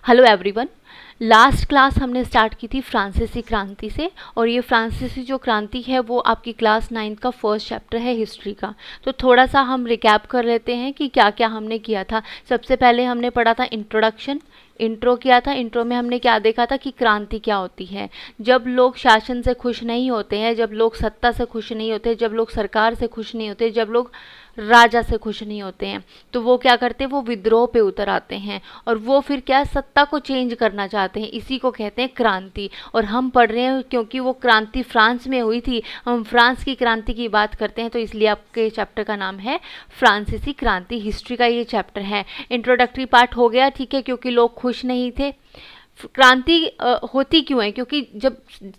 Hello everyone. Last class हमने start की थी फ्रांसीसी क्रांति से, और ये फ्रांसीसी जो क्रांति है वो आपकी क्लास 9 का फर्स्ट चैप्टर है हिस्ट्री का। तो थोड़ा सा हम रिकैप कर लेते हैं कि क्या क्या हमने किया था। सबसे पहले हमने पढ़ा था इंट्रोडक्शन, इंट्रो किया था। इंट्रो में हमने क्या देखा था कि क्रांति क्या होती है। जब लोग शासन से खुश नहीं होते हैं, जब लोग सत्ता से खुश नहीं होते, जब लोग सरकार से खुश नहीं होते, जब लोग राजा से खुश नहीं होते हैं, तो वो क्या करते हैं, वो विद्रोह पे उतर आते हैं और वो फिर क्या सत्ता को चेंज करना चाहते हैं। इसी को कहते हैं क्रांति। और हम पढ़ रहे हैं क्योंकि वो क्रांति फ्रांस में हुई थी, हम फ्रांस की क्रांति की बात करते हैं, तो इसलिए आपके चैप्टर का नाम है फ्रांसीसी क्रांति। हिस्ट्री का ये चैप्टर है। इंट्रोडक्टरी पार्ट हो गया, ठीक है, क्योंकि लोग खुश नहीं थे। क्रांति होती क्यों है? क्योंकि जब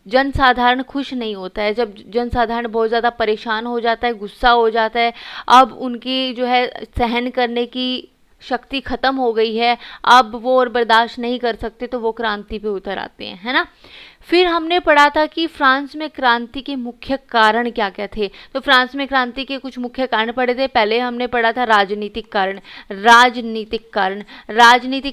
जनसाधारण खुश नहीं होता है, जब जनसाधारण बहुत ज़्यादा परेशान हो जाता है, गुस्सा हो जाता है, अब उनकी जो है सहन करने की शक्ति खत्म हो गई है, अब वो और बर्दाश्त नहीं कर सकते, तो वो क्रांति पे उतर आते हैं, है ना। फिर हमने पढ़ा था कि फ्रांस में क्रांति के मुख्य कारण क्या क्या थे। तो फ्रांस में क्रांति के कुछ मुख्य कारण पढ़े थे। पहले हमने पढ़ा था राजनीतिक कारण। राजनीतिक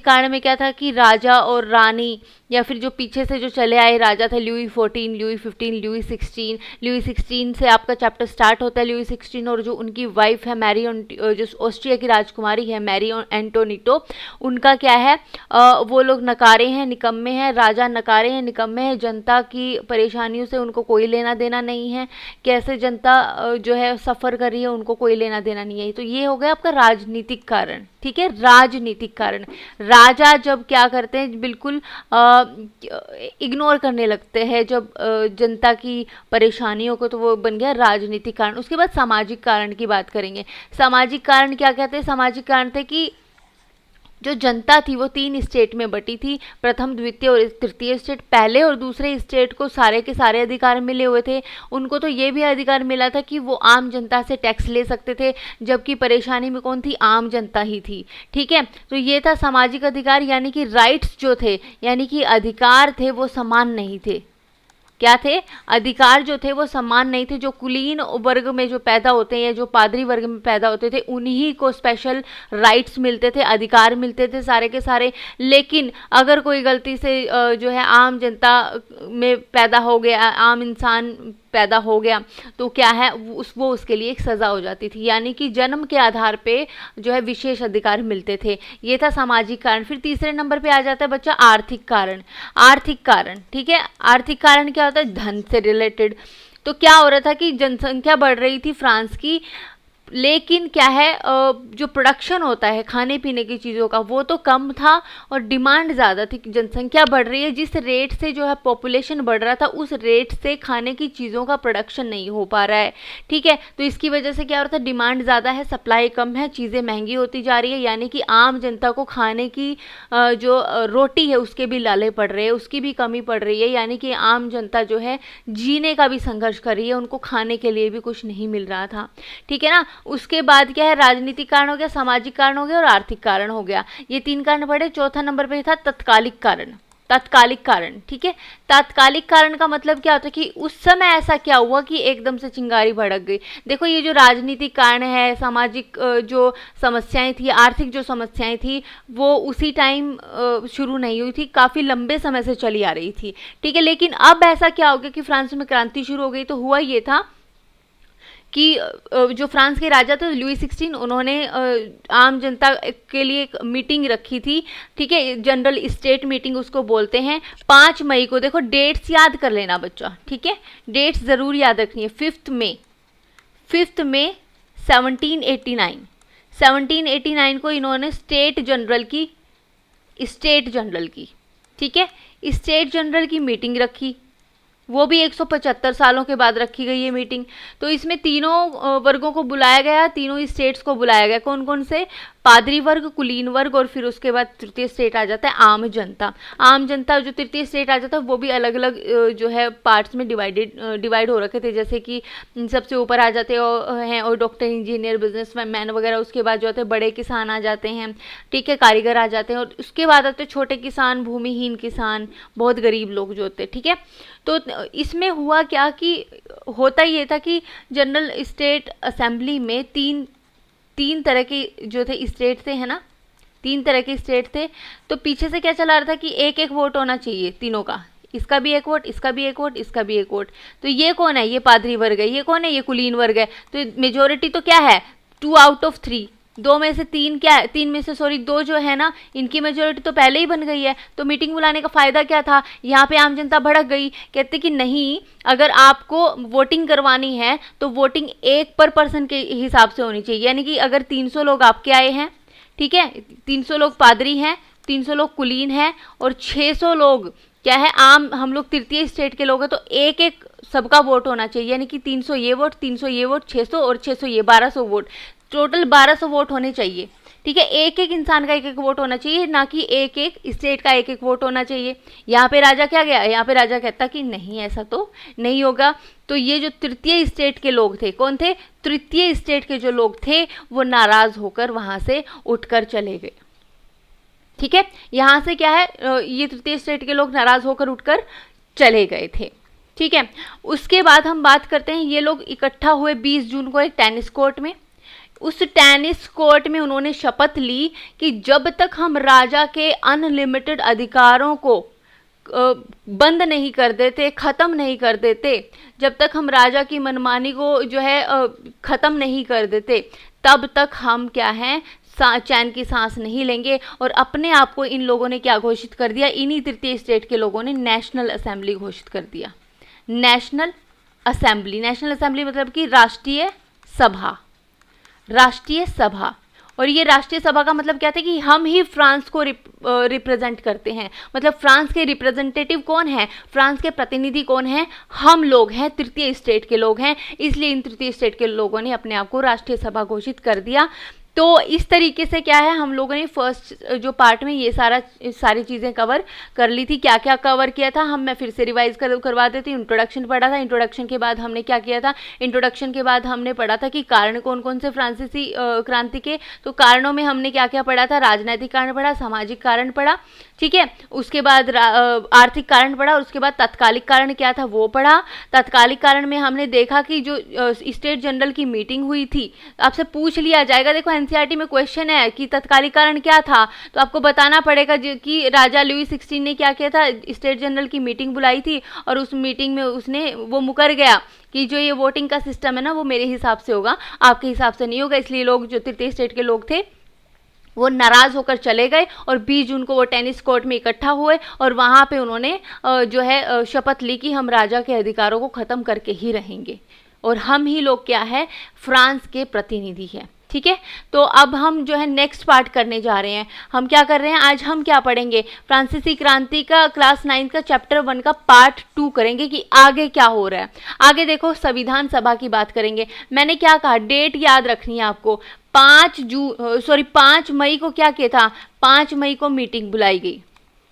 कारण में क्या था कि राजा और रानी, या फिर जो पीछे से जो चले आए राजा थे, लुई 14, लुई 15, लुई 16। लुई 16 से आपका चैप्टर स्टार्ट होता है। लुई 16 और जो उनकी वाइफ है मैरी, जो ऑस्ट्रिया की राजकुमारी है मैरी एंटोनिटो, उनका क्या है, वो लोग नकारे हैं, निकम्मे हैं। राजा नकारे हैं, निकम्मे हैं, जनता की परेशानियों से उनको कोई लेना देना नहीं है। कैसे जनता जो है सफ़र कर रही है, उनको कोई लेना देना नहीं है। तो ये हो गया आपका राजनीतिक कारण, ठीक है। राजनीतिक कारण, राजा जब क्या करते हैं, बिल्कुल इग्नोर करने लगते हैं जब जनता की परेशानियों को, तो वो बन गया राजनीतिक कारण। उसके बाद सामाजिक कारण की बात करेंगे। सामाजिक कारण क्या कहते हैं? सामाजिक कारण थे कि जो जनता थी वो 3 स्टेट में बटी थी, प्रथम, द्वितीय और तृतीय स्टेट। पहले और दूसरे स्टेट को सारे के सारे अधिकार मिले हुए थे। उनको तो ये भी अधिकार मिला था कि वो आम जनता से टैक्स ले सकते थे, जबकि परेशानी में कौन थी? आम जनता ही थी, ठीक है। तो ये था सामाजिक अधिकार, यानी कि राइट्स जो थे, यानी कि अधिकार थे, वो समान नहीं थे। क्या थे? अधिकार जो थे वो समान नहीं थे। जो कुलीन वर्ग में जो पैदा होते हैं या जो पादरी वर्ग में पैदा होते थे, उन्हीं को स्पेशल राइट्स मिलते थे, अधिकार मिलते थे सारे के सारे। लेकिन अगर कोई गलती से जो है आम जनता में पैदा हो गया, आम इंसान पैदा हो गया, तो क्या है, वो उसके लिए एक सज़ा हो जाती थी। यानी कि जन्म के आधार पे जो है विशेष अधिकार मिलते थे। ये था सामाजिक कारण। फिर तीसरे नंबर पे आ जाता है बच्चा आर्थिक कारण। आर्थिक कारण, ठीक है। आर्थिक कारण क्या होता है? धन से रिलेटेड। तो क्या हो रहा था कि जनसंख्या बढ़ रही थी फ्रांस की, लेकिन क्या है, जो प्रोडक्शन होता है खाने पीने की चीज़ों का, वो तो कम था और डिमांड ज़्यादा थी। जनसंख्या बढ़ रही है, जिस रेट से जो है पॉपुलेशन बढ़ रहा था, उस रेट से खाने की चीज़ों का प्रोडक्शन नहीं हो पा रहा है, ठीक है। तो इसकी वजह से क्या हो रहा था? डिमांड ज़्यादा है, सप्लाई कम है, चीज़ें महंगी होती जा रही है। यानी कि आम जनता को खाने की जो रोटी है उसके भी लाले पड़ रहे हैं, उसकी भी कमी पड़ रही है। यानी कि आम जनता जो है जीने का भी संघर्ष कर रही है, उनको खाने के लिए भी कुछ नहीं मिल रहा था, ठीक है ना। उसके बाद क्या है? राजनीतिक कारण हो गया, सामाजिक कारण हो गया और आर्थिक कारण हो गया। ये 3 कारण पढ़े। चौथा नंबर पे था तत्कालिक कारण। तात्कालिक कारण, ठीक है। तात्कालिक कारण का मतलब क्या होता है कि उस समय ऐसा क्या हुआ कि एकदम से चिंगारी भड़क गई। देखो, ये जो राजनीतिक कारण है, सामाजिक जो समस्याएं थी, आर्थिक जो समस्याएं थी, वो उसी टाइम शुरू नहीं हुई थी, काफ़ी लंबे समय से चली आ रही थी, ठीक है। लेकिन अब ऐसा क्या हो गया कि फ्रांस में क्रांति शुरू हो गई। तो हुआ ये था कि जो फ्रांस के राजा थे लुई 16, उन्होंने आम जनता के लिए एक मीटिंग रखी थी, ठीक है। जनरल स्टेट मीटिंग उसको बोलते हैं। 5 मई को, देखो डेट्स याद कर लेना बच्चा, ठीक है, डेट्स ज़रूर याद रखनी है। 5 मई 1789 को इन्होंने स्टेट जनरल की, ठीक है, स्टेट जनरल की मीटिंग रखी। वो भी 175 सालों के बाद रखी गई ये मीटिंग। तो इसमें तीनों वर्गों को बुलाया गया, तीनों स्टेट्स को बुलाया गया। कौन कौन से? पादरी वर्ग, कुलीन वर्ग, और फिर उसके बाद तृतीय स्टेट आ जाता है आम जनता। आम जनता जो तृतीय स्टेट आ जाता है, वो भी अलग अलग जो है पार्ट्स में डिवाइड हो रखे थे। जैसे कि सबसे ऊपर आ जाते हैं और डॉक्टर, इंजीनियर, बिजनेसमैन वगैरह। उसके बाद जो होते हैं बड़े किसान आ जाते हैं, ठीक है, कारीगर आ जाते हैं, और उसके बाद आते हैं छोटे किसान, भूमिहीन किसान, बहुत गरीब लोग जो होते हैं, ठीक है। तो इसमें हुआ क्या कि होता ये था कि जनरल स्टेट असेंबली में तीन तरह के जो थे स्टेट थे, है ना, 3 तरह के स्टेट थे। तो पीछे से क्या चला रहा था कि एक एक वोट होना चाहिए तीनों का, इसका भी एक वोट, इसका भी एक वोट, इसका भी एक वोट। तो ये कौन है, ये पादरी वर्ग है, ये कौन है, ये कुलीन वर्ग है। तो मेजोरिटी तो क्या है 2 आउट ऑफ 3, 2 में से 3 क्या है, 3 में से सॉरी 2 जो है ना, इनकी मेजोरिटी तो पहले ही बन गई है। तो मीटिंग बुलाने का फायदा क्या था, यहाँ पे आम जनता भड़क गई, कहते कि नहीं, अगर आपको वोटिंग करवानी है तो वोटिंग 1 पर पर्सन के हिसाब से होनी चाहिए। यानी कि अगर 300 लोग आपके आए हैं, ठीक है, 300 लोग पादरी हैं, 300 लोग कुलीन हैं और 600 लोग क्या है आम हम लोग तृतीय स्टेट के लोग हैं, तो एक एक सबका वोट होना चाहिए। यानी कि 300 ये वोट, 300 ये वोट, 600 और 600 ये 1200 वोट, टोटल 1200 वोट होने चाहिए। ठीक है, एक एक इंसान का एक एक वोट होना चाहिए, ना कि एक एक स्टेट का एक एक वोट होना चाहिए। यहाँ पे राजा क्या गया, यहाँ पे राजा कहता कि नहीं ऐसा तो नहीं होगा। तो ये जो तृतीय स्टेट के लोग थे, कौन थे, तृतीय स्टेट के जो लोग थे वो नाराज होकर वहां से उठकर चले गए। ठीक है, यहां से क्या है, ये तृतीय स्टेट के लोग नाराज होकर उठकर चले गए थे। ठीक है, उसके बाद हम बात करते हैं, ये लोग इकट्ठा हुए 20 जून को एक टेनिस कोर्ट में। उस टेनिस कोर्ट में उन्होंने शपथ ली कि जब तक हम राजा के अनलिमिटेड अधिकारों को बंद नहीं कर देते, ख़त्म नहीं कर देते, जब तक हम राजा की मनमानी को जो है ख़त्म नहीं कर देते, तब तक हम क्या हैं चैन की सांस नहीं लेंगे। और अपने आप को इन लोगों ने क्या घोषित कर दिया, इन्हीं तृतीय स्टेट के लोगों ने नेशनल असेंबली घोषित कर दिया। नेशनल असेंबली, नेशनल असेंबली मतलब कि राष्ट्रीय सभा, राष्ट्रीय सभा। और ये राष्ट्रीय सभा का मतलब क्या था कि हम ही फ्रांस को रिप्रेजेंट करते हैं, मतलब फ्रांस के रिप्रेजेंटेटिव कौन है, फ्रांस के प्रतिनिधि कौन है, हम लोग हैं, तृतीय स्टेट के लोग हैं। इसलिए इन तृतीय स्टेट के लोगों ने अपने आप को राष्ट्रीय सभा घोषित कर दिया। तो इस तरीके से क्या है, हम लोगों ने फर्स्ट जो पार्ट में ये सारी चीज़ें कवर कर ली थी। क्या क्या कवर किया था मैं फिर से रिवाइज करवा देती हूँ। इंट्रोडक्शन पढ़ा था, इंट्रोडक्शन के बाद हमने क्या किया था, इंट्रोडक्शन के बाद हमने पढ़ा था कि कारण कौन कौन से फ्रांसीसी क्रांति के। तो कारणों में हमने क्या क्या पढ़ा था, राजनैतिक कारण पढ़ा, सामाजिक कारण पढ़ा, ठीक है, उसके बाद आर्थिक कारण पढ़ा, और उसके बाद तत्कालिक कारण क्या था वो पढ़ा। तत्कालिक कारण में हमने देखा कि जो स्टेट जनरल की मीटिंग हुई थी, आपसे पूछ लिया जाएगा, देखो एनसीईआरटी में क्वेश्चन है कि तत्कालिक कारण क्या था, तो आपको बताना पड़ेगा कि राजा लुई 16 ने क्या किया था, स्टेट जनरल की मीटिंग बुलाई थी और उस मीटिंग में उसने वो मुकर गया कि जो ये वोटिंग का सिस्टम है ना वो मेरे हिसाब से होगा, आपके हिसाब से नहीं होगा। इसलिए लोग जो तृतीय स्टेट के लोग थे वो नाराज होकर चले गए और 20 जून को वो टेनिस कोर्ट में इकट्ठा हुए और वहाँ पे उन्होंने जो है शपथ ली कि हम राजा के अधिकारों को ख़त्म करके ही रहेंगे और हम ही लोग क्या है फ्रांस के प्रतिनिधि हैं। ठीक है, तो अब हम जो है नेक्स्ट पार्ट करने जा रहे हैं। हम क्या कर रहे हैं, आज हम क्या पढ़ेंगे, फ्रांसीसी क्रांति का क्लास 9 का चैप्टर 1 का पार्ट 2 करेंगे कि आगे क्या हो रहा है। आगे देखो संविधान सभा की बात करेंगे। मैंने क्या कहा, डेट याद रखनी है आपको। 5 मई को क्या किया था, 5 मई को मीटिंग बुलाई गई।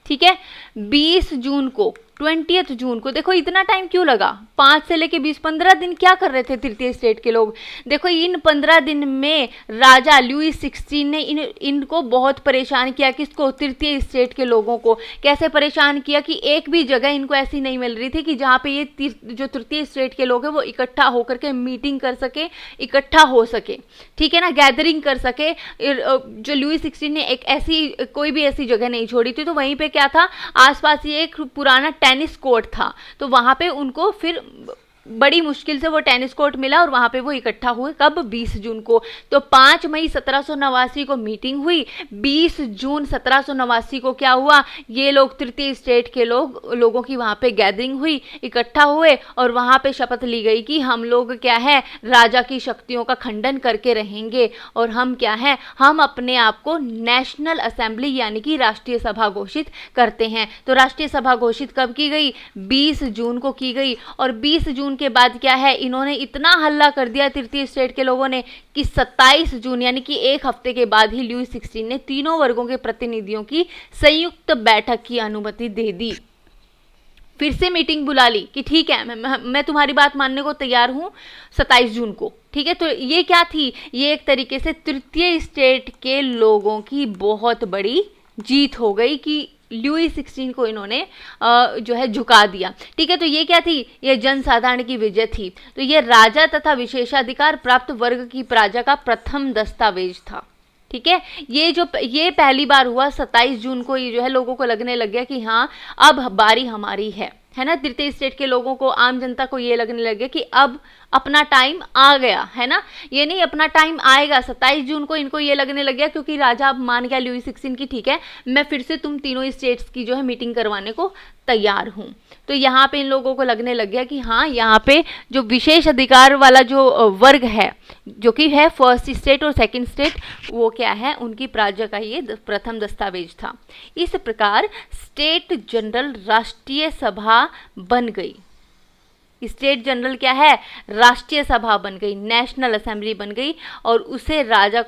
ठीक है, 20 जून को 20 जून को, देखो इतना टाइम क्यों लगा, 5 से लेके 20 15 दिन क्या कर रहे थे तृतीय स्टेट के लोग। देखो इन 15 दिन में राजा लुई 16 ने इनको बहुत परेशान किया। किसको, तृतीय स्टेट के लोगों को। कैसे परेशान किया कि एक भी जगह इनको ऐसी नहीं मिल रही थी कि जहाँ पे ये जो तृतीय स्टेट के लोग हैं वो इकट्ठा होकर के मीटिंग कर सके, इकट्ठा हो सके, ठीक है ना, गैदरिंग कर सके। जो लुई 16 ने एक ऐसी कोई भी ऐसी जगह नहीं छोड़ी थी। तो वहीं पे क्या था, आसपास ये एक पुराना टेनिस कोर्ट था, तो वहां पे उनको फिर बड़ी मुश्किल से वो टेनिस कोर्ट मिला और वहां पे वो इकट्ठा हुए। कब, 20 जून को। तो 5 मई 1789 को मीटिंग हुई, 20 जून 1789 को क्या हुआ, ये लोग तृतीय स्टेट के लोगों की वहां पे गैदरिंग हुई, इकट्ठा हुए और वहां पे शपथ ली गई कि हम लोग क्या है राजा की शक्तियों का खंडन करके रहेंगे और हम क्या है, हम अपने आप को नेशनल असेंबली यानी कि राष्ट्रीय सभा घोषित करते हैं। तो राष्ट्रीय सभा घोषित कब की गई, 20 जून को की गई। और 20 जून के बाद क्या है, इन्होंने इतना हल्ला कर दिया तृतीय स्टेट के लोगों ने कि 27 जून यानी कि एक हफ्ते के बाद ही लुई 16 ने तीनों वर्गों के प्रतिनिधियों की संयुक्त बैठक की अनुमति दे दी। फिर से मीटिंग बुला ली कि ठीक है मैं तुम्हारी बात मानने को तैयार हूं 27 जून को। ठीक है, तो ये क्या थी, ये एक तरीके से तृतीय स्टेट के लोगों की बहुत बड़ी जीत हो गई कि लुई 16 को इन्होंने जो है झुका दिया। ठीक है, तो ये क्या थी, ये जनसाधारण की विजय थी। तो ये राजा तथा विशेषाधिकार प्राप्त वर्ग की प्रजा का प्रथम दस्तावेज था। ठीक है। ये पहली बार हुआ 27 जून को, ये जो है लोगों को लगने लग गया कि हाँ अब बारी हमारी है ना। तृतीय स्टेट के लोगों को, आम जनता को ये लगने लग गया कि अब अपना टाइम आ गया, है ना। ये नहीं अपना टाइम आएगा, 27 जून को इनको ये लगने लग गया, क्योंकि राजा अब मान गया लुई 16 की, ठीक है मैं फिर से तुम तीनों स्टेट्स की जो है मीटिंग करवाने को तैयार हूँ। तो यहाँ पे इन लोगों को लगने लग गया कि हाँ यहाँ पे जो विशेष अधिकार वाला जो वर्ग है, जो कि है फर्स्ट स्टेट और सेकंड स्टेट, वो क्या है, उनकी प्राज्य का ये प्रथम दस्तावेज था। इस प्रकार स्टेट जनरल राष्ट्रीय सभा बन गई। स्टेट जनरल क्या है, राष्ट्रीय सभा बन गई, नेशनल असेंबली बन गई, और उसे राजा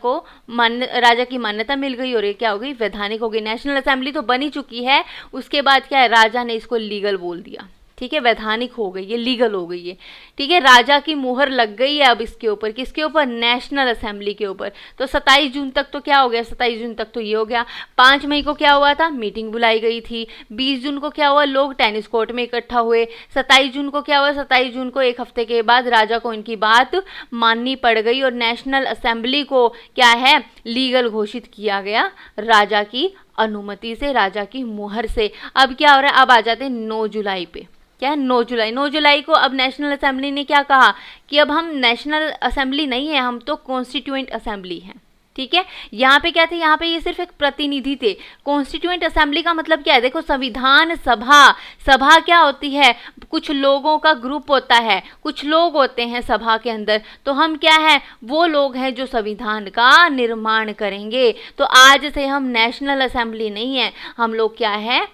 की मान्यता मिल गई, और ये क्या हो गई, वैधानिक हो गई। नेशनल असेंबली तो बनी चुकी है, उसके बाद क्या है, राजा ने इसको लीगल बोल दिया, ठीक है, वैधानिक हो गई, ये लीगल हो गई है, ठीक है। राजा की मुहर लग गई है अब इसके ऊपर, किसके ऊपर, नेशनल असेंबली के ऊपर। तो 27 जून तक तो क्या हो गया, 27 जून तक तो ये हो गया। 5 मई को क्या हुआ था, मीटिंग बुलाई गई थी। 20 जून को क्या हुआ, लोग टेनिस कोर्ट में इकट्ठा हुए। 27 जून को क्या हुआ, 27 जून को एक हफ्ते के बाद राजा को इनकी बात माननी पड़ गई, और नेशनल असेंबली को क्या है, लीगल घोषित किया गया राजा की अनुमति से, राजा की मुहर से। अब क्या हो रहा है, अब आ जाते हैं 9 जुलाई पे। क्या है, 9 जुलाई को अब नेशनल असेंबली ने क्या कहा कि अब हम नेशनल असेंबली नहीं है, हम तो कॉन्स्टिट्यूएंट असेंबली हैं, ठीक है। यहाँ पे क्या थे, यहाँ पे ये सिर्फ एक प्रतिनिधि थे। कॉन्स्टिट्यूएंट असेंबली का मतलब क्या है, देखो संविधान सभा, सभा क्या होती है, कुछ लोगों का ग्रुप होता है, कुछ लोग होते हैं सभा के अंदर, तो हम क्या है, वो लोग हैं जो संविधान का निर्माण करेंगे। तो आज से हम नेशनल असेंबली नहीं है, हम लोग क्या है,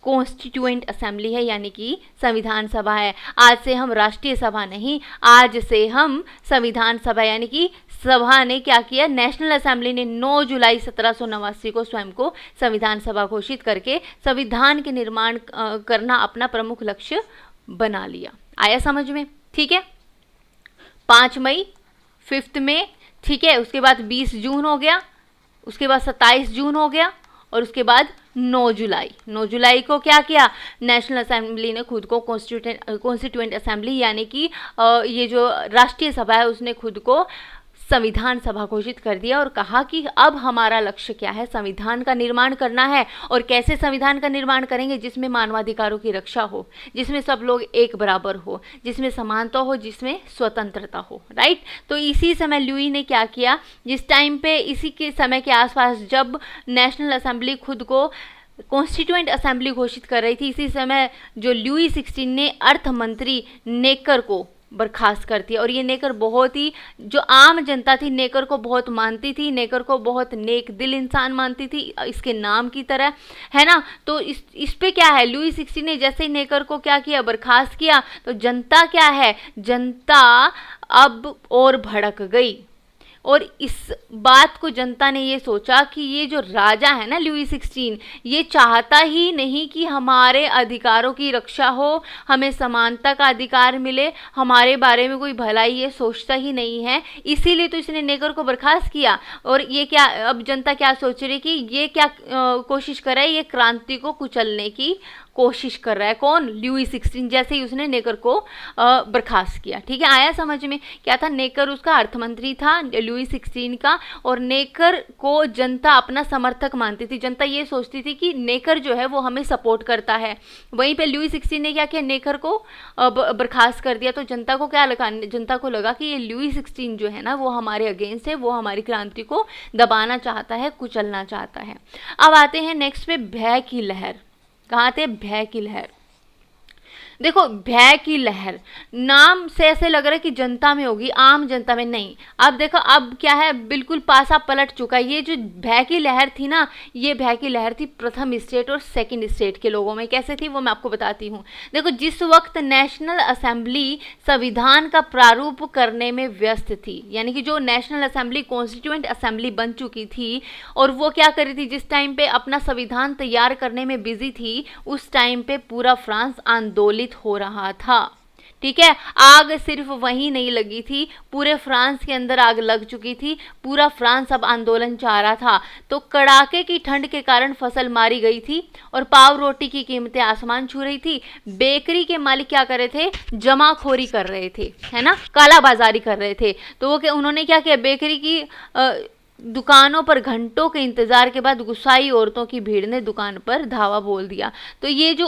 कॉन्स्टिट्यूएंट असेंबली है, यानी कि संविधान सभा है। आज से हम राष्ट्रीय सभा नहीं, आज से हम संविधान सभा, यानी कि सभा ने क्या किया, नेशनल असेंबली ने 9 जुलाई 1789 को स्वयं को संविधान सभा घोषित करके संविधान के निर्माण करना अपना प्रमुख लक्ष्य बना लिया। आया समझ में, ठीक है। 5 मई, 5 में, ठीक है, उसके बाद 20 जून हो गया, उसके बाद 27 जून हो गया, और उसके बाद 9 जुलाई को क्या किया, नेशनल असेंबली ने खुद को कॉन्स्टिट्यूएंट असेंबली, यानी कि ये जो राष्ट्रीय सभा है उसने खुद को संविधान सभा घोषित कर दिया, और कहा कि अब हमारा लक्ष्य क्या है, संविधान का निर्माण करना है। और कैसे संविधान का निर्माण करेंगे, जिसमें मानवाधिकारों की रक्षा हो, जिसमें सब लोग एक बराबर हो, जिसमें समानता हो, जिसमें स्वतंत्रता हो, राइट। तो इसी समय लुई ने क्या किया, जिस टाइम पे, इसी के समय के आसपास जब नेशनल असेंबली खुद को कॉन्स्टिट्यूएंट असेंबली घोषित कर रही थी, इसी समय जो लुई 16 ने अर्थ मंत्री नेकर को बर्खास्त कर दिया। और ये नेकर बहुत ही, जो आम जनता थी नेकर को बहुत मानती थी, नेकर को बहुत नेक दिल इंसान मानती थी, इसके नाम की तरह, है ना। तो इस पे क्या है, लुई 16 ने जैसे ही नेकर को क्या किया, बर्खास्त किया, तो जनता क्या है, जनता अब और भड़क गई। और इस बात को जनता ने ये सोचा कि ये जो राजा है ना लुई 16, ये चाहता ही नहीं कि हमारे अधिकारों की रक्षा हो, हमें समानता का अधिकार मिले, हमारे बारे में कोई भलाई ये सोचता ही नहीं है। इसीलिए तो इसने नेकर को बर्खास्त किया। और ये क्या, अब जनता क्या सोच रही कि ये क्या कोशिश कर रहा है, ये क्रांति को कुचलने की कोशिश कर रहा है। कौन, लुई 16, जैसे ही उसने नेकर को बर्खास्त किया, ठीक है। आया समझ में, क्या था, नेकर उसका अर्थमंत्री था लुई 16 का, और नेकर को जनता अपना समर्थक मानती थी। जनता ये सोचती थी कि नेकर जो है वो हमें सपोर्ट करता है। वहीं पे लुई 16 ने क्या किया, नेकर को बर्खास्त कर दिया। तो जनता को क्या लगा, जनता को लगा कि ये लुई 16 जो है ना वो हमारे अगेंस्ट है, वो हमारी क्रांति को दबाना चाहता है, कुचलना चाहता है। अब आते हैं नेक्स्ट पे, भय की लहर। कहाँ थे, भय की लहर। देखो भय की लहर नाम से ऐसे लग रहा है कि जनता में होगी, आम जनता में नहीं। अब देखो अब क्या है, बिल्कुल पासा पलट चुका है। ये जो भय की लहर थी ना, ये भय की लहर थी प्रथम स्टेट और सेकंड स्टेट के लोगों में। कैसे थी वो मैं आपको बताती हूँ। देखो जिस वक्त नेशनल असेंबली संविधान का प्रारूप करने में व्यस्त थी, यानी कि जो नेशनल असेंबली कॉन्स्टिट्यूएंट असेंबली बन चुकी थी, और वो क्या कर रही थी, जिस टाइम पे अपना संविधान तैयार करने में बिजी थी, उस टाइम पे पूरा फ्रांस आंदोलित हो रहा था। ठीक है, आग सिर्फ वहीं नहीं लगी थी, पूरे फ्रांस के अंदर आग लग चुकी थी। पूरा फ्रांस अब आंदोलन चाह रहा था। तो कड़ाके की ठंड के कारण फसल मारी गई थी और पाव रोटी की कीमतें आसमान छू रही थी। बेकरी के मालिक क्या कर रहे थे, जमाखोरी कर रहे थे, है ना, काला बाजारी कर रहे थे। तो वो उन्होंने क्या किया, बेकरी की दुकानों पर घंटों के इंतजार के बाद गुस्साई औरतों की भीड़ ने दुकान पर धावा बोल दिया। तो ये जो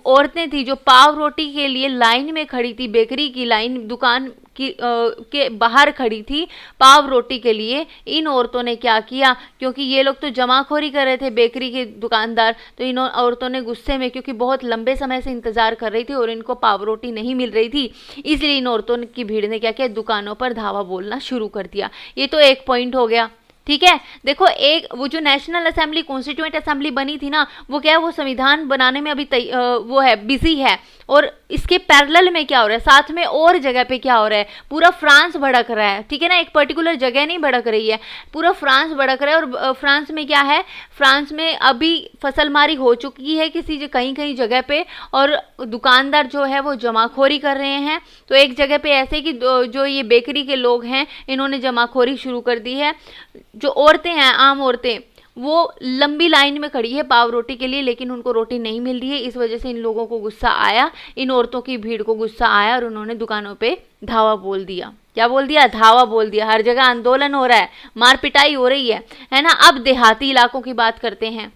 औरतें थी जो पाव रोटी के लिए लाइन में खड़ी थी, बेकरी की लाइन दुकान की के बाहर खड़ी थी पाव रोटी के लिए, इन औरतों ने क्या किया, क्योंकि ये लोग तो जमाखोरी कर रहे थे बेकरी के दुकानदार, तो इन औरतों ने गुस्से में, क्योंकि बहुत लंबे समय से इंतजार कर रही थी और इनको पाव रोटी नहीं मिल रही थी, इसलिए इन औरतों की भीड़ ने क्या किया, दुकानों पर धावा बोलना शुरू कर दिया। ये तो एक पॉइंट हो गया। ठीक है, देखो एक वो जो नेशनल असेंबली कॉन्स्टिट्यूएंट असेंबली बनी थी ना, वो क्या है, वो संविधान बनाने में अभी वो है बिजी है, और इसके पैरेलल में क्या हो रहा है, साथ में और जगह पे क्या हो रहा है, पूरा फ्रांस भड़क रहा है। ठीक है ना, एक पर्टिकुलर जगह नहीं भड़क रही है, पूरा फ्रांस भड़क रहा है। और फ्रांस में क्या है, फ्रांस में अभी फसलमारी हो चुकी है किसी कहीं कहीं जगह पे, और दुकानदार जो है वो जमाखोरी कर रहे हैं। तो एक जगह पे ऐसे कि जो ये बेकरी के लोग हैं इन्होंने जमाखोरी शुरू कर दी है। जो औरतें हैं, आम औरतें, वो लंबी लाइन में खड़ी है पाव रोटी के लिए, लेकिन उनको रोटी नहीं मिल रही है। इस वजह से इन लोगों को गुस्सा आया, इन औरतों की भीड़ को गुस्सा आया और उन्होंने दुकानों पे धावा बोल दिया। क्या बोल दिया, धावा बोल दिया। हर जगह आंदोलन हो रहा है, मार पिटाई हो रही है ना। अब देहाती इलाकों की बात करते हैं।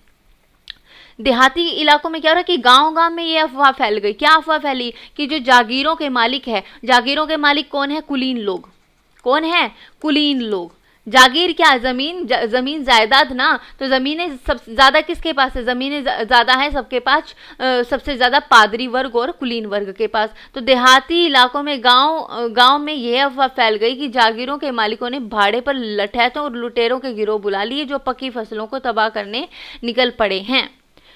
देहाती इलाकों में क्या हो रहा है कि गांव-गांव में ये अफवाह फैल गई। क्या अफवाह फैली कि जो जागीरों के मालिक है, जागीरों के मालिक कौन है, कुलीन लोग। कौन है, कुलीन लोग। जागीर क्या, जमीन जायदाद ना, तो जमीनें सब ज्यादा किसके पास है, जमीनें ज्यादा है सबके पास, सबसे ज्यादा पादरी वर्ग और कुलीन वर्ग के पास। तो देहाती इलाकों में गांव में यह अफवाह फैल गई कि जागीरों के मालिकों ने भाड़े पर लठैतों और लुटेरों के गिरोह बुला लिए जो पक्की फसलों को तबाह करने निकल पड़े हैं।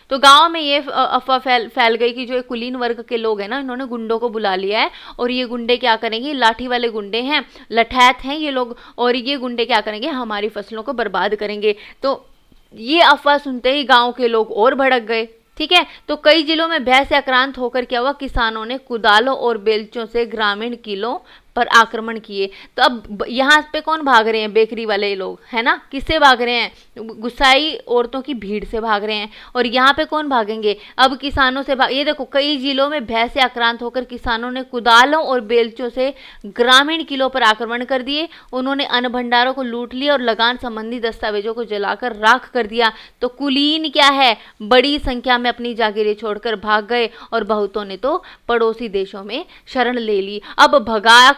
तो गांव में ये अफवाह फैल गई कि जो कुलीन वर्ग के लोग हैं ना, इन्होंने गुंडों को बुला लिया है, और ये गुंडे क्या करेंगे, लाठी वाले गुंडे हैं, लठैत हैं ये लोग, और ये गुंडे क्या करेंगे, हमारी फसलों को बर्बाद करेंगे। तो ये अफवाह सुनते ही गांव के लोग और भड़क गए। ठीक है, तो कई जिलों में भय से आक्रांत होकर क्या हुआ, किसानों ने कुदालों और बेलचों से ग्रामीण किलों पर आक्रमण किए। तो अब यहाँ पे कौन भाग रहे हैं, बेकरी वाले लोग, है ना। किससे भाग रहे हैं, गुस्साई औरतों की भीड़ से भाग रहे हैं। और यहाँ पे कौन भागेंगे, अब किसानों से ये देखो, कई जिलों में भय से आक्रांत होकर किसानों ने कुदालों और बेलचों से ग्रामीण किलों पर आक्रमण कर दिए। उन्होंने अन्न भंडारों को लूट लिया और लगान संबंधी दस्तावेजों को जलाकर राख कर दिया। तो कुलीन क्या है, बड़ी संख्या में अपनी जागीरें छोड़कर भाग गए, और बहुतों ने तो पड़ोसी देशों में शरण ले ली। अब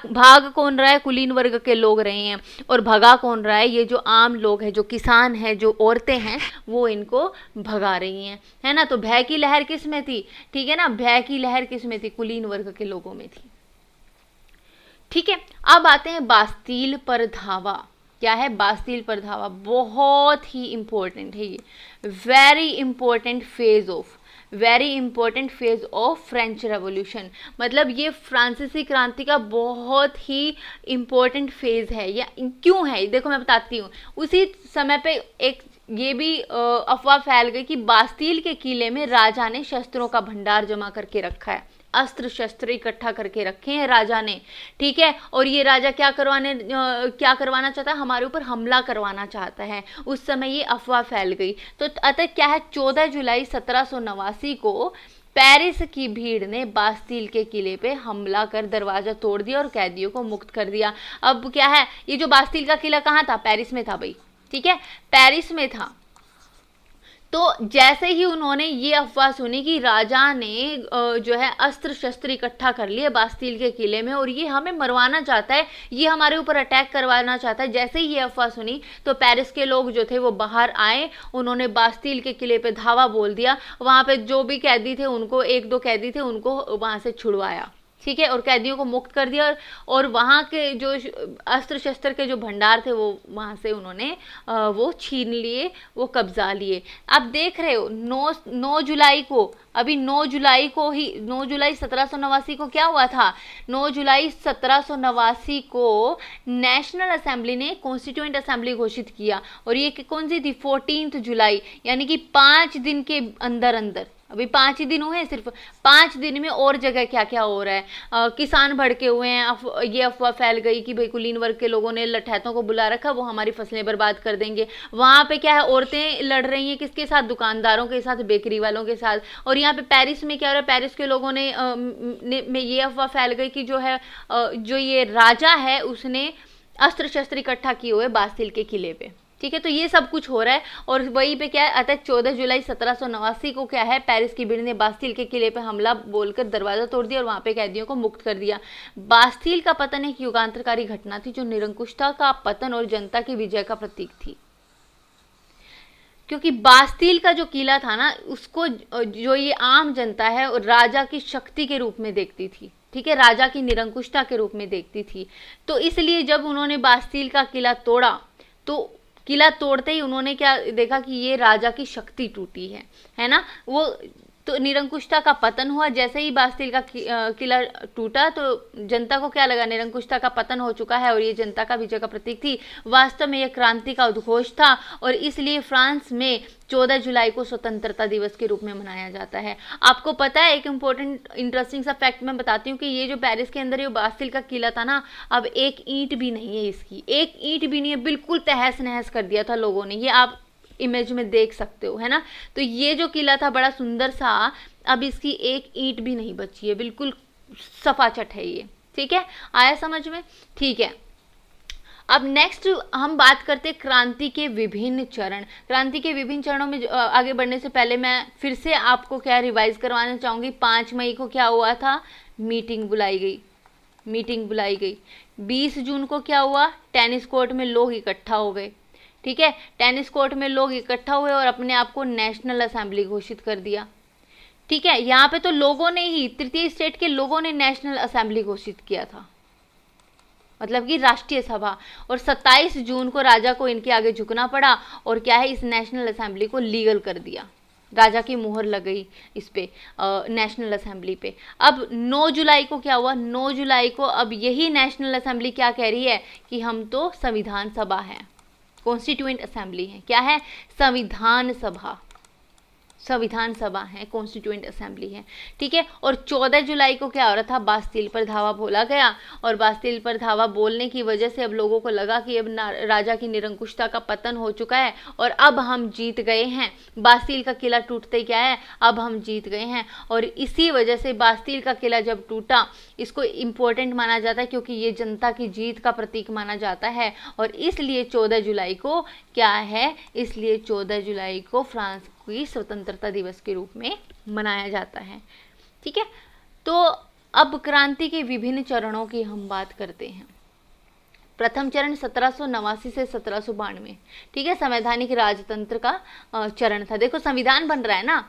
भाग कौन रहा है, कुलीन वर्ग के लोग रहे हैं, और भगा कौन रहा है, ये जो आम लोग हैं, जो किसान हैं, जो औरतें हैं, वो इनको भगा रही हैं, है ना। तो भय की लहर किस में थी, ठीक है ना, भय की लहर किस में थी, कुलीन वर्ग के लोगों में थी। ठीक है, अब आते हैं बास्तील पर धावा। क्या है, बास्तील पर धावा बहुत ही इंपॉर्टेंट है, ये very important phase of French revolution. मतलब ये फ्रांसीसी क्रांति का बहुत ही इंपॉर्टेंट फेज है। या क्यों है, देखो मैं बताती हूँ। उसी समय पे एक ये भी अफवाह फैल गई कि बास्तील के किले में राजा ने शस्त्रों का भंडार जमा करके रखा है, अस्त्र शस्त्र इकट्ठा करके रखे हैं राजा ने। ठीक है, और ये राजा क्या करवाना चाहता है, हमारे ऊपर हमला करवाना चाहता है। उस समय ये अफवाह फैल गई। तो अतः क्या है, 14 जुलाई 1789 को पेरिस की भीड़ ने बास्तील के किले पे हमला कर दरवाजा तोड़ दिया और कैदियों को मुक्त कर दिया। अब क्या है, ये जो बास्तील का किला कहाँ था, पेरिस में था भाई। ठीक है, पेरिस में था। तो जैसे ही उन्होंने ये अफवाह सुनी कि राजा ने जो है अस्त्र शस्त्र इकट्ठा कर लिए बास्तील के किले में, और ये हमें मरवाना चाहता है, ये हमारे ऊपर अटैक करवाना चाहता है, जैसे ही ये अफवाह सुनी तो पेरिस के लोग जो थे वो बाहर आए, उन्होंने बास्तील के किले पे धावा बोल दिया। वहाँ पे जो भी कैदी थे उनको, 1-2 कैदी थे उनको वहाँ से छुड़वाया। ठीक है, और कैदियों को मुक्त कर दिया, और वहाँ के जो अस्त्र शस्त्र के जो भंडार थे वो वहाँ से उन्होंने वो छीन लिए, वो कब्जा लिए। आप देख रहे हो 9 जुलाई को, अभी 9 जुलाई को ही, 9 जुलाई 1789 को क्या हुआ था, 9 जुलाई 1789 को नेशनल असेंबली ने कॉन्स्टिट्यूएंट असेंबली घोषित किया। और ये कौन सी थी, 14 जुलाई, यानी कि 5 दिन के अंदर अंदर, अभी 5 ही दिन हुए हैं सिर्फ, 5 दिन में और जगह क्या क्या हो रहा है। किसान भड़के हुए हैं, ये अफवाह फैल गई कि भाई कुलीन वर्ग के लोगों ने लठैतों को बुला रखा, वो हमारी फसलें बर्बाद कर देंगे। वहाँ पे क्या है, औरतें लड़ रही हैं किसके साथ, दुकानदारों के साथ, बेकरी वालों के साथ। और यहाँ पे पेरिस में क्या हो रहा है, पेरिस के लोगों में ये अफवाह फैल गई कि जो है जो ये राजा है उसने अस्त्र शस्त्र इकट्ठा किए हुए बास्तील के किले पे। ठीक है, तो ये सब कुछ हो रहा है। और वहीं पे क्या है, अतः 14 जुलाई 1789 को क्या है, पेरिस की भीड़ ने बास्तील के किले पे हमला बोलकर दरवाजा तोड़ दिया और वहां पे कैदियों को मुक्त कर दिया। बास्तील का पतन एक युगांतरकारी घटना थी जो निरंकुशता का पतन और जनता की विजय का प्रतीक थी। क्योंकि बास्तील का जो किला था ना, उसको जो ये आम जनता है और राजा की शक्ति के रूप में देखती थी, ठीक है, राजा की निरंकुशता के रूप में देखती थी। तो इसलिए जब उन्होंने बास्तील का किला तोड़ा, तो किला तोड़ते ही उन्होंने क्या देखा कि ये राजा की शक्ति टूटी है ना। वो तो निरंकुशता का पतन हुआ। जैसे ही बास्तील का किला टूटा तो जनता को क्या लगा, निरंकुशता का पतन हो चुका है और ये जनता का विजय का प्रतीक थी। वास्तव में यह क्रांति का उद्घोष था और इसलिए फ्रांस में 14 जुलाई को स्वतंत्रता दिवस के रूप में मनाया जाता है। आपको पता है, एक इम्पोर्टेंट इंटरेस्टिंग सा फैक्ट मैं बताती हूँ कि ये जो पेरिस के अंदर ये बास्तील का किला था ना, अब एक ईंट भी नहीं है, इसकी एक ईंट भी नहीं है, बिल्कुल तहस नहस कर दिया था लोगों ने। ये आप इमेज में देख सकते हो, है ना। तो ये जो किला था बड़ा सुंदर सा, अब इसकी एक ईंट भी नहीं बची है, बिल्कुल सफाचट है ये। ठीक है, आया समझ में? ठीक है, अब नेक्स्ट हम बात करते हैं क्रांति के विभिन्न चरण। क्रांति के विभिन्न चरणों में आगे बढ़ने से पहले मैं फिर से आपको क्या रिवाइज करवाना चाहूँगी। 5 मई को क्या हुआ था, मीटिंग बुलाई गई, मीटिंग बुलाई गई। 20 जून को क्या हुआ, टेनिस कोर्ट में लोग इकट्ठा हो गए। ठीक है, टेनिस कोर्ट में लोग इकट्ठा हुए और अपने आप को नेशनल असेंबली घोषित कर दिया। ठीक है, यहाँ पे तो लोगों ने ही, तृतीय स्टेट के लोगों ने नेशनल असेंबली घोषित किया था, मतलब कि राष्ट्रीय सभा। और 27 जून को राजा को इनके आगे झुकना पड़ा और क्या है, इस नेशनल असेंबली को लीगल कर दिया। राजा की मुहर लग गई इस पे, नेशनल असेंबली पे। अब 9 जुलाई को क्या हुआ, 9 जुलाई को अब यही नेशनल असेंबली क्या कह रही है कि हम तो संविधान सभा है, कॉन्स्टिट्यूएंट असेंबली है। क्या है, संविधान सभा, संविधान सभा है, कॉन्स्टिट्यूएंट असेंबली है। ठीक है, और 14 जुलाई को क्या हो रहा था, बास्तील पर धावा बोला गया और बास्तील पर धावा बोलने की वजह से अब लोगों को लगा कि अब राजा की निरंकुशता का पतन हो चुका है और अब हम जीत गए हैं। बास्तील का किला टूटते ही क्या है, अब हम जीत गए हैं। और इसी वजह से बास्तील का किला जब टूटा, इसको इम्पोर्टेंट माना जाता है क्योंकि ये जनता की जीत का प्रतीक माना जाता है और इसलिए 14 जुलाई को क्या है, इसलिए 14 जुलाई को फ्रांस की स्वतंत्रता दिवस के रूप में मनाया जाता है। ठीक है, तो अब क्रांति के विभिन्न चरणों की हम बात करते हैं। प्रथम चरण 1789 से 1792, ठीक है, संवैधानिक राजतंत्र का चरण था। देखो संविधान बन रहा है ना,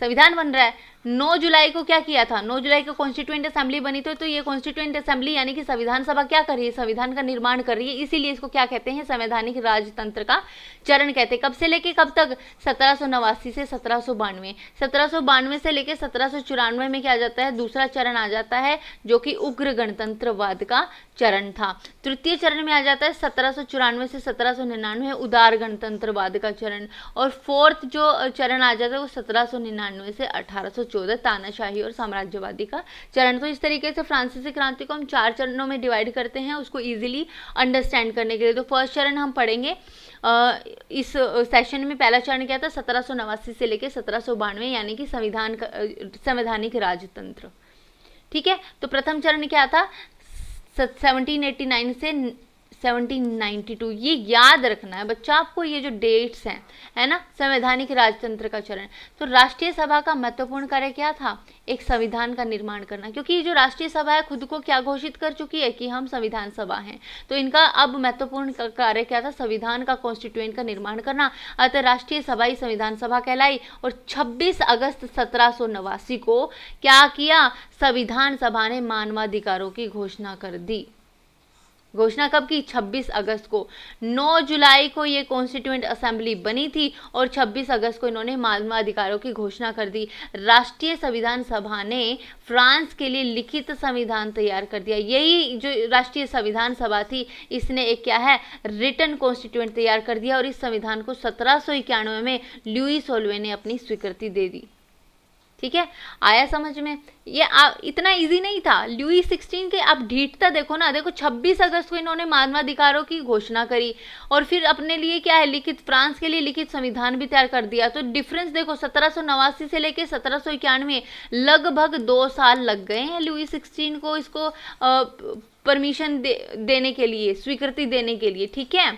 संविधान बन रहा है। 9 जुलाई को क्या किया था, 9 जुलाई को कॉन्स्टिट्यूएंट असेंबली बनी थी। तो ये कॉन्स्टिट्यूएंट असेंबली यानी कि संविधान सभा क्या कर रही है, संविधान का निर्माण कर रही है, इसीलिए इसको क्या कहते हैं, संवैधानिक राजतंत्र का चरण कहते हैं। कब से लेके कब तक, 1789 से 1792। 1792 से लेके 1794 में क्या आ जाता है, दूसरा चरण आ जाता है जो कि उग्र गणतंत्रवाद का चरण था। तृतीय चरण में आ जाता है 1794 से 1799 उदार गणतंत्रवाद का चरण। और फोर्थ जो चरण आ जाता है वो 1799 से 1814 तानाशाही और साम्राज्यवादी का चरण। तो इस तरीके से फ्रांसीसी क्रांति को हम 4 चरणों में डिवाइड करते हैं उसको इजीली अंडरस्टैंड करने के लिए। तो फर्स्ट चरण हम पढ़ेंगे इस सेशन में। पहला चरण क्या था, 1789 से लेकर 1792 यानी कि संवैधानिक राजतंत्र। ठीक है, तो प्रथम चरण क्या था, 1789 से 1792। ये याद रखना है बच्चा आपको, ये जो डेट्स हैं, है ना। संवैधानिक राजतंत्र का चरण, तो राष्ट्रीय सभा का महत्वपूर्ण कार्य क्या था, एक संविधान का निर्माण करना। क्योंकि ये जो राष्ट्रीय सभा है खुद को क्या घोषित कर चुकी है कि हम संविधान सभा हैं, तो इनका अब महत्वपूर्ण कार्य क्या था, संविधान का कॉन्स्टिट्यूएंट का निर्माण करना। अतः राष्ट्रीय सभा ही संविधान सभा कहलाई। और 26 अगस्त 1789 को क्या किया, संविधान सभा ने मानवाधिकारों की घोषणा कर दी। घोषणा कब की, 26 अगस्त को। 9 जुलाई को ये कॉन्स्टिट्यूएंट असेंबली बनी थी और 26 अगस्त को इन्होंने मानवाधिकारों की घोषणा कर दी। राष्ट्रीय संविधान सभा ने फ्रांस के लिए लिखित संविधान तैयार कर दिया। यही जो राष्ट्रीय संविधान सभा थी, इसने एक क्या है, रिटन कॉन्स्टिट्यूएंट तैयार कर दिया और इस संविधान को 1791 में लुई सोल्वे ने अपनी स्वीकृति दे दी। ठीक है, आया समझ में। ये इतना इजी नहीं था। लुई 16 के आप ढीठता देखो ना, देखो 26 अगस्त को इन्होंने मानवाधिकारों की घोषणा करी और फिर अपने लिए क्या है, लिखित, फ्रांस के लिए लिखित संविधान भी तैयार कर दिया। तो डिफरेंस देखो, 1789 से लेके 1791 लगभग 2 साल लग गए हैं लुई 16 को इसको परमिशन देने के लिए, स्वीकृति देने के लिए। ठीक है,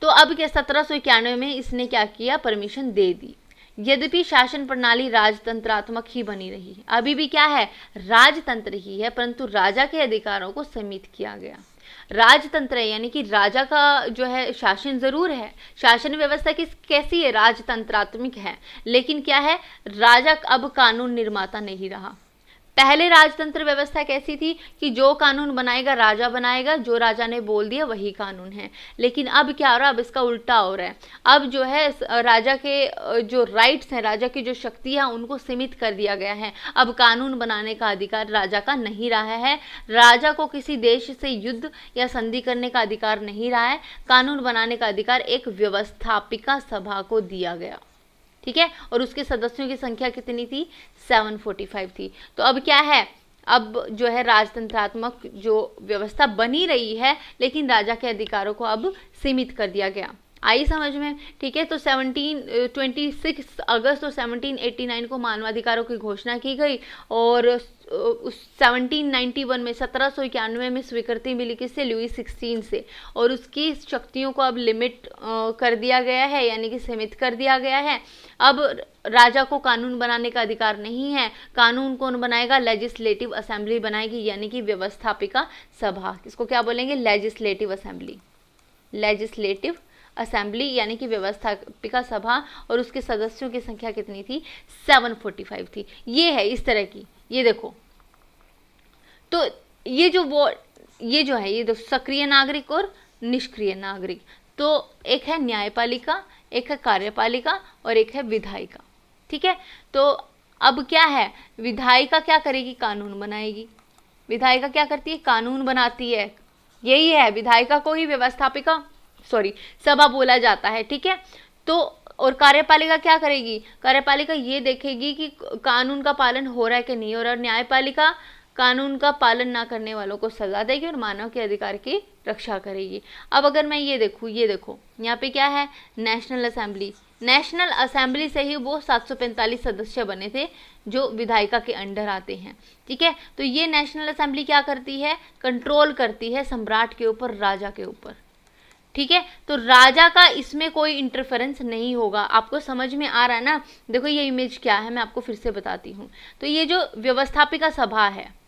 तो अब क्या 1791 में इसने क्या किया, परमिशन दे दी। यद्यपि शासन प्रणाली राजतंत्रात्मक ही बनी रही, अभी भी क्या है, राजतंत्र ही है, परंतु राजा के अधिकारों को सीमित किया गया। राजतंत्र है यानी कि राजा का जो है शासन जरूर है, शासन व्यवस्था कैसी है, राजतंत्रात्मक है, लेकिन क्या है, राजा अब कानून निर्माता नहीं रहा। पहले राजतंत्र व्यवस्था कैसी थी कि जो कानून बनाएगा राजा बनाएगा, जो राजा ने बोल दिया वही कानून है। लेकिन अब क्या हो रहा है, अब इसका उल्टा हो रहा है। अब जो है राजा के जो राइट्स हैं, राजा की जो शक्तियां उनको सीमित कर दिया गया है। अब कानून बनाने का अधिकार राजा का नहीं रहा है, राजा को किसी देश से युद्ध या संधि करने का अधिकार नहीं रहा है, कानून बनाने का अधिकार एक व्यवस्थापिका सभा को दिया गया। ठीक है, और उसके सदस्यों की संख्या कितनी थी, 745 थी। तो अब क्या है, अब जो है राजतंत्रात्मक जो व्यवस्था बनी रही है, लेकिन राजा के अधिकारों को अब सीमित कर दिया गया। आई समझ में? ठीक है, तो 26 अगस्त तो 1789 को मानवाधिकारों की घोषणा की गई, और उस 1791 में 1791 में स्वीकृति मिली किससे, लुई 16 से, और उसकी शक्तियों को अब लिमिट कर दिया गया है, यानी कि सीमित कर दिया गया है। अब राजा को कानून बनाने का अधिकार नहीं है, कानून कौन बनाएगा, लेजिस्लेटिव असेंबली बनाएगी, यानी कि व्यवस्थापिका सभा। इसको क्या बोलेंगे, लेजिस्लेटिव असेंबली, लेजिस्लेटिव असेंबली यानी कि व्यवस्थापिका सभा, और उसके सदस्यों की संख्या कितनी थी, 745 थी। ये है इस तरह की, ये देखो, तो ये जो है ये सक्रिय नागरिक और निष्क्रिय नागरिक। तो एक है न्यायपालिका, एक है कार्यपालिका और एक है विधायिका। ठीक है, तो अब क्या है, विधायिका क्या करेगी, कानून बनाएगी। विधायिका क्या करती है, कानून बनाती है, यही है, विधायिका को ही व्यवस्थापिका सभा बोला जाता है। ठीक है, तो और कार्यपालिका क्या करेगी, कार्यपालिका ये देखेगी कि कानून का पालन हो रहा है कि नहीं हो रहा, और न्यायपालिका कानून का पालन ना करने वालों को सजा देगी और मानव के अधिकार की रक्षा करेगी। अब अगर मैं ये देखूँ, ये देखो यहाँ पे क्या है, नेशनल असेंबली। नेशनल असेंबली से ही वो 745 सदस्य बने थे जो विधायिका के अंडर आते हैं। ठीक है, तो ये नेशनल असेंबली क्या करती है, कंट्रोल करती है सम्राट के ऊपर, राजा के ऊपर। ठीक है, तो राजा का इसमें कोई इंटरफेरेंस नहीं होगा। आपको समझ में आ रहा है ना? देखो ये इमेज क्या है, मैं आपको फिर से बताती हूँ। तो ये जो व्यवस्थापिका सभा है,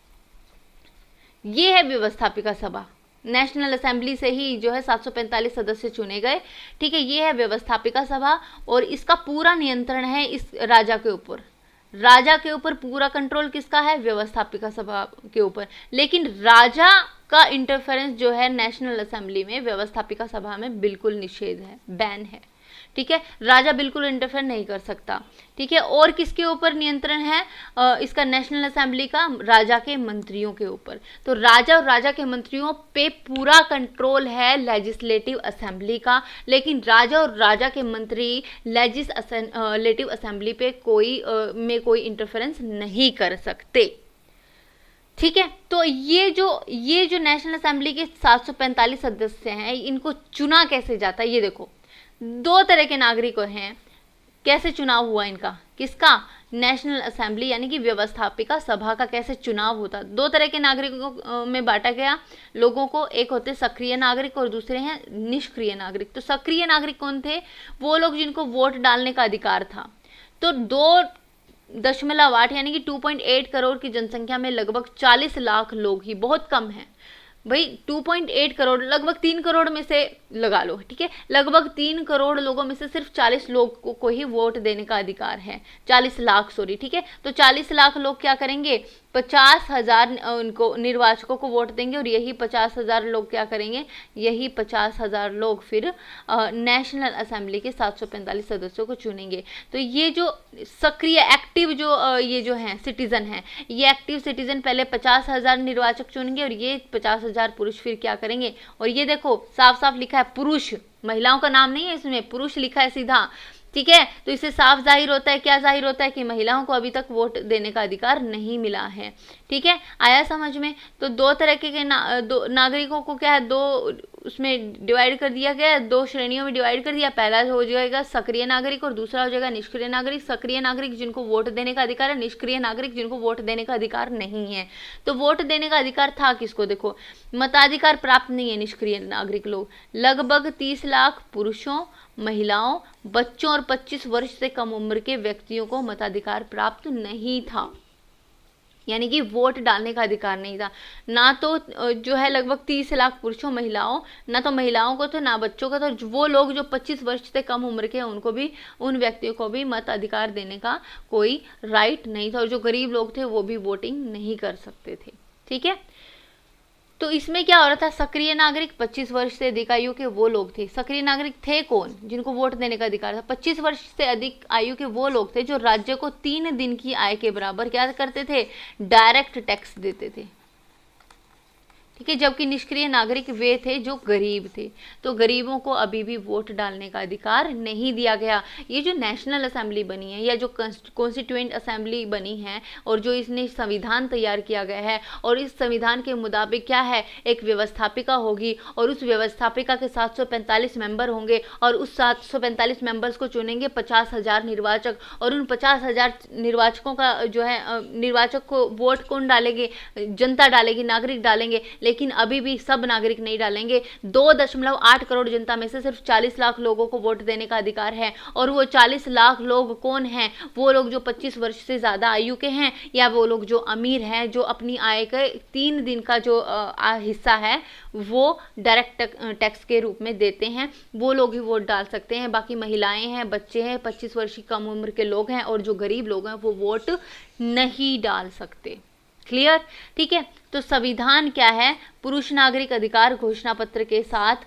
ये है व्यवस्थापिका सभा, नेशनल असेंबली से ही जो है 745 सदस्य चुने गए। ठीक है, ये है व्यवस्थापिका सभा, और इसका पूरा नियंत्रण है इस राजा के ऊपर। राजा के ऊपर पूरा कंट्रोल किसका है, व्यवस्थापिका सभा के ऊपर। लेकिन राजा का इंटरफेरेंस जो है नेशनल असेंबली में, व्यवस्थापिका सभा में बिल्कुल निषेध है, बैन है। ठीक है, राजा बिल्कुल इंटरफेयर नहीं कर सकता। ठीक है, और किसके ऊपर नियंत्रण है इसका, नेशनल असेंबली का, राजा के मंत्रियों के ऊपर। तो राजा और राजा के मंत्रियों पे पूरा कंट्रोल है लेजिस्लेटिव असेंबली का, लेकिन राजा और राजा के मंत्री लेजिस्लेटिव असेंबली पे कोई इंटरफेरेंस नहीं कर सकते। ठीक है, तो ये जो नेशनल असेंबली के 745 सदस्य हैं, इनको चुना कैसे जाता है, ये देखो, दो तरह के नागरिकों हैं। कैसे चुनाव हुआ इनका, किसका, नेशनल असेंबली यानी कि व्यवस्थापिका सभा का कैसे चुनाव होता। दो तरह के नागरिकों में बांटा गया लोगों को, एक होते सक्रिय नागरिक और दूसरे हैं निष्क्रिय नागरिक। तो सक्रिय नागरिक कौन थे, वो लोग जिनको वोट डालने का अधिकार था। तो 2.8 यानी कि 2.8 करोड़ की जनसंख्या में लगभग 40 लाख लोग ही, बहुत कम है भाई, 2.8 करोड़, लगभग 3 करोड़ में से लगा लो। ठीक है, लगभग 3 करोड़ लोगों में से सिर्फ 40 लोग को ही वोट देने का अधिकार है, 40 लाख सॉरी। ठीक है, तो 40 लाख लोग क्या करेंगे, 50,000 उनको निर्वाचकों को वोट देंगे, और यही 50,000 लोग क्या करेंगे, यही 50,000 लोग फिर नेशनल असेंबली के 745 सदस्यों को चुनेंगे। तो ये जो सक्रिय एक्टिव ये जो हैं सिटीजन हैं, ये एक्टिव सिटीजन पहले 50,000 निर्वाचक चुनेंगे, और ये 50,000 पुरुष फिर क्या करेंगे। और ये देखो साफ साफ लिखा है पुरुष, महिलाओं का नाम नहीं है इसमें, पुरुष लिखा है सीधा। ठीक है, तो इससे साफ जाहिर होता है, क्या जाहिर होता है कि महिलाओं को अभी तक वोट देने का अधिकार नहीं मिला है। ठीक है, आया समझ में? तो दो तरह के नागरिकों को क्या है, दो उसमें डिवाइड कर दिया गया, दो श्रेणियों में डिवाइड कर दिया। पहला हो जाएगा सक्रिय नागरिक और दूसरा हो जाएगा निष्क्रिय नागरिक। सक्रिय नागरिक जिनको वोट देने का अधिकार है, निष्क्रिय नागरिक जिनको वोट देने का अधिकार नहीं है। तो वोट देने का अधिकार था किसको, देखो मताधिकार प्राप्त नहीं है निष्क्रिय नागरिक लोग, लगभग 30 लाख पुरुषों, महिलाओं, बच्चों और 25 वर्ष से कम उम्र के व्यक्तियों को मताधिकार प्राप्त नहीं था, यानी कि वोट डालने का अधिकार नहीं था। ना तो जो है लगभग 30 लाख पुरुषों, महिलाओं, ना तो महिलाओं को तो ना बच्चों को, तो वो लोग जो 25 वर्ष से कम उम्र के हैं उनको भी, उन व्यक्तियों को भी मत अधिकार देने का कोई राइट नहीं था, और जो गरीब लोग थे वो भी वोटिंग नहीं कर सकते थे। ठीक है, तो इसमें क्या हो रहा था, सक्रिय नागरिक 25 वर्ष से अधिक आयु के वो लोग थे। सक्रिय नागरिक थे कौन, जिनको वोट देने का अधिकार था, 25 वर्ष से अधिक आयु के वो लोग थे जो राज्य को 3 दिन की आय के बराबर क्या करते थे, डायरेक्ट टैक्स देते थे। ठीक है, जबकि निष्क्रिय नागरिक वे थे जो गरीब थे। तो गरीबों को अभी भी वोट डालने का अधिकार नहीं दिया गया। ये जो नेशनल असेंबली बनी है या जो कॉन्स्टिट्यूएंट असेंबली बनी है और जो इसने संविधान तैयार किया गया है, और इस संविधान के मुताबिक क्या है, एक व्यवस्थापिका होगी और उस व्यवस्थापिका के 745 मेंबर होंगे और उस 745 मेंबर्स को चुनेंगे 50,000 निर्वाचक, और उन 50,000 निर्वाचकों का जो है निर्वाचक को वोट कौन डालेंगे, जनता डालेगी, नागरिक डालेंगे। लेकिन अभी भी सब नागरिक नहीं डालेंगे। 2.8 करोड़ जनता में से सिर्फ 40 लाख लोगों को वोट देने का अधिकार है, और वो 40 लाख लोग कौन हैं, वो लोग जो 25 वर्ष से ज़्यादा आयु के हैं, या वो लोग जो अमीर हैं, जो अपनी आय के 3 दिन का जो हिस्सा है वो डायरेक्ट टैक्स के रूप में देते हैं, वो लोग ही वोट डाल सकते हैं। बाकी महिलाएं हैं, बच्चे हैं, 25 वर्ष की कम उम्र के लोग हैं, और जो गरीब लोग हैं वो वोट नहीं डाल सकते। क्लियर, ठीक है। तो संविधान क्या है, पुरुष नागरिक अधिकार घोषणा पत्र के साथ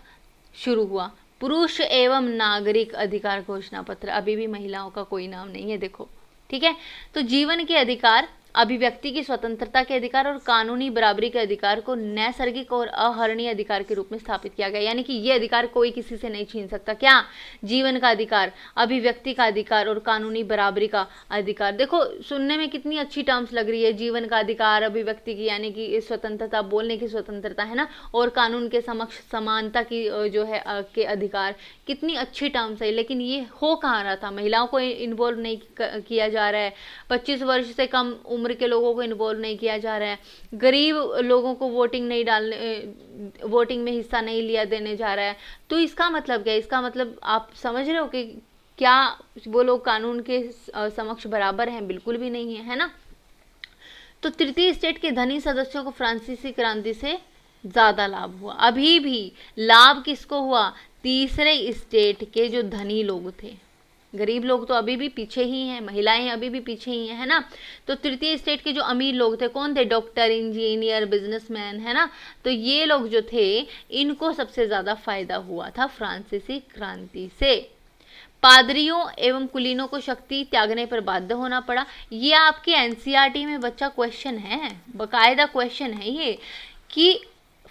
शुरू हुआ। पुरुष एवं नागरिक अधिकार घोषणा पत्र, अभी भी महिलाओं का कोई नाम नहीं है, देखो। ठीक है, तो जीवन के अधिकार, अभिव्यक्ति की स्वतंत्रता के अधिकार और कानूनी बराबरी के अधिकार को नैसर्गिक और अहरणीय अधिकार के रूप में स्थापित किया गया, यानी कि ये अधिकार कोई किसी से नहीं छीन सकता। क्या, जीवन का अधिकार, अभिव्यक्ति का अधिकार और कानूनी बराबरी का अधिकार। देखो सुनने में कितनी अच्छी टर्म्स लग रही है, जीवन का अधिकार, अभिव्यक्ति की यानी कि स्वतंत्रता, बोलने की स्वतंत्रता है ना, और कानून के समक्ष समानता की जो है के अधिकार, कितनी अच्छी टर्म्स है। लेकिन ये हो कहाँ रहा था, महिलाओं को इन्वॉल्व नहीं किया जा रहा है, 25 वर्ष से कम उम्र के लोगों को इन्वॉल्व नहीं किया जा रहा है, गरीब लोगों को वोटिंग में हिस्सा नहीं लिया देने जा रहा है। तो इसका मतलब क्या है, इसका मतलब आप समझ रहे हो कि क्या वो लोग कानून के समक्ष बराबर हैं, बिल्कुल भी नहीं है, है ना। तो तृतीय स्टेट के धनी सदस्यों को फ्रांसीसी क्रांति से ज्यादा लाभ हुआ। अभी भी लाभ किसको हुआ, तीसरे स्टेट के जो धनी लोग थे, गरीब लोग तो अभी भी पीछे ही हैं, महिलाएं अभी भी पीछे ही हैं, है ना। तो तृतीय स्टेट के जो अमीर लोग थे कौन थे, डॉक्टर, इंजीनियर, बिजनेसमैन, है ना। तो ये लोग जो थे इनको सबसे ज्यादा फायदा हुआ था फ्रांसीसी क्रांति से। पादरियों एवं कुलीनों को शक्ति त्यागने पर बाध्य होना पड़ा। ये आपके एनसीईआरटी में बच्चा क्वेश्चन है, बकायदा क्वेश्चन है ये, कि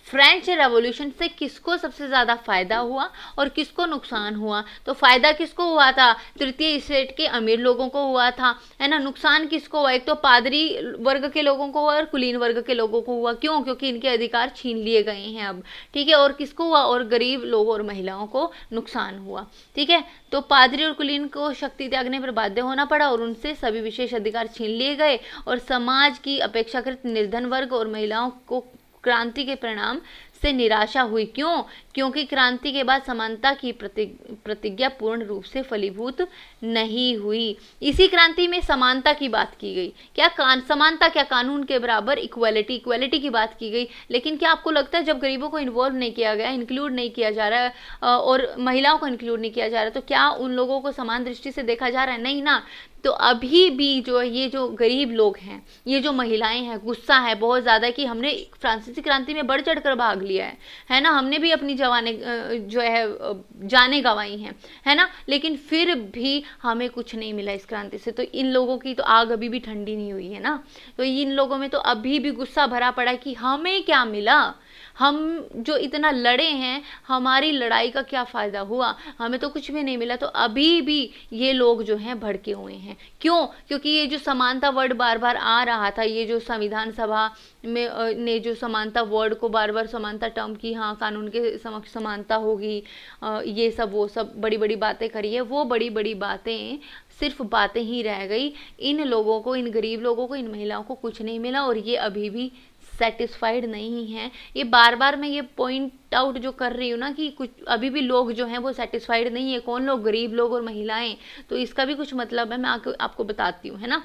फ्रेंच रेवोल्यूशन से किसको सबसे ज़्यादा फायदा हुआ और किसको नुकसान हुआ। तो फायदा किसको हुआ था, तृतीय स्टेट के अमीर लोगों को हुआ था, है ना। नुकसान किसको हुआ, एक तो पादरी वर्ग के लोगों को हुआ और कुलीन वर्ग के लोगों को हुआ। क्यों, क्योंकि इनके अधिकार छीन लिए गए हैं अब। ठीक है, और किसको हुआ, और गरीब लोगों और महिलाओं को नुकसान हुआ। ठीक है, तो पादरी और कुलीन को शक्ति त्यागने पर बाध्य होना पड़ा और उनसे सभी विशेष अधिकार छीन लिए गए, और समाज की अपेक्षाकृत निर्धन वर्ग और महिलाओं को क्रांति के परिणाम से निराशा हुई। क्यों, क्योंकि क्रांति के बाद समानता की प्रतिज्ञा पूर्ण रूप से फलीभूत नहीं हुई। इसी क्रांति में समानता की बात की गई, क्या समानता, क्या कानून के बराबर, इक्वालिटी की बात की गई। लेकिन क्या आपको लगता है जब गरीबों को इन्वॉल्व नहीं किया गया, इंक्लूड नहीं किया जा रहा है, और महिलाओं को इंक्लूड नहीं किया जा रहा, तो क्या उन लोगों को समान दृष्टि से देखा जा रहा है, नहीं ना। तो अभी भी जो ये जो गरीब लोग हैं, ये जो महिलाएं हैं, गुस्सा है बहुत ज़्यादा कि हमने फ्रांसीसी क्रांति में बढ़ चढ़ कर भाग लिया है ना, हमने भी अपनी जो है जाने गंवाई हैं, है ना। लेकिन फिर भी हमें कुछ नहीं मिला इस क्रांति से। तो इन लोगों की तो आग अभी भी ठंडी नहीं हुई है ना। तो इन लोगों में तो अभी भी गुस्सा भरा पड़ा कि हमें क्या मिला, हम जो इतना लड़े हैं, हमारी लड़ाई का क्या फ़ायदा हुआ, हमें तो कुछ भी नहीं मिला। तो अभी भी ये लोग जो हैं भड़के हुए हैं। क्यों? क्योंकि ये जो समानता वर्ड बार बार आ रहा था, ये जो संविधान सभा में ने जो समानता वर्ड को बार बार, समानता टर्म की, हाँ कानून के समक्ष समानता होगी, ये सब वो सब बड़ी बड़ी बातें करी है, वो बड़ी बड़ी बातें सिर्फ बातें ही रह गई। इन लोगों को, इन गरीब लोगों को, इन महिलाओं को कुछ नहीं मिला और ये अभी भी सेटिस्फाइड नहीं है। ये बार बार मैं ये पॉइंट आउट जो कर रही हूँ ना कि कुछ अभी भी लोग जो हैं वो सेटिस्फाइड नहीं है। कौन लोग? गरीब लोग और महिलाएं। तो इसका भी कुछ मतलब है, मैं आपको बताती हूँ, है ना।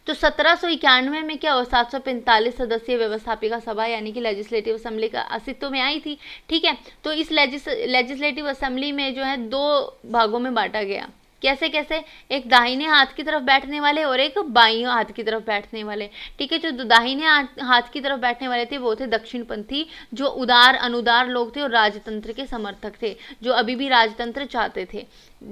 तो 1791 में क्या हुआ, 745 सदस्यीय व्यवस्थापिका सभा यानी कि लेजिस्लेटिव असेंबली का अस्तित्व में आई थी। ठीक है, तो इस लेजिस्लेटिव असेंबली में जो है 2 भागों में बांटा गया। कैसे कैसे? एक दाहिने हाथ की तरफ बैठने वाले और एक बाईं हाथ की तरफ बैठने वाले। ठीक है, जो दाहिने हाथ की तरफ बैठने वाले थे वो थे दक्षिणपंथी, जो उदार अनुदार लोग थे और राजतंत्र के समर्थक थे, जो अभी भी राजतंत्र चाहते थे।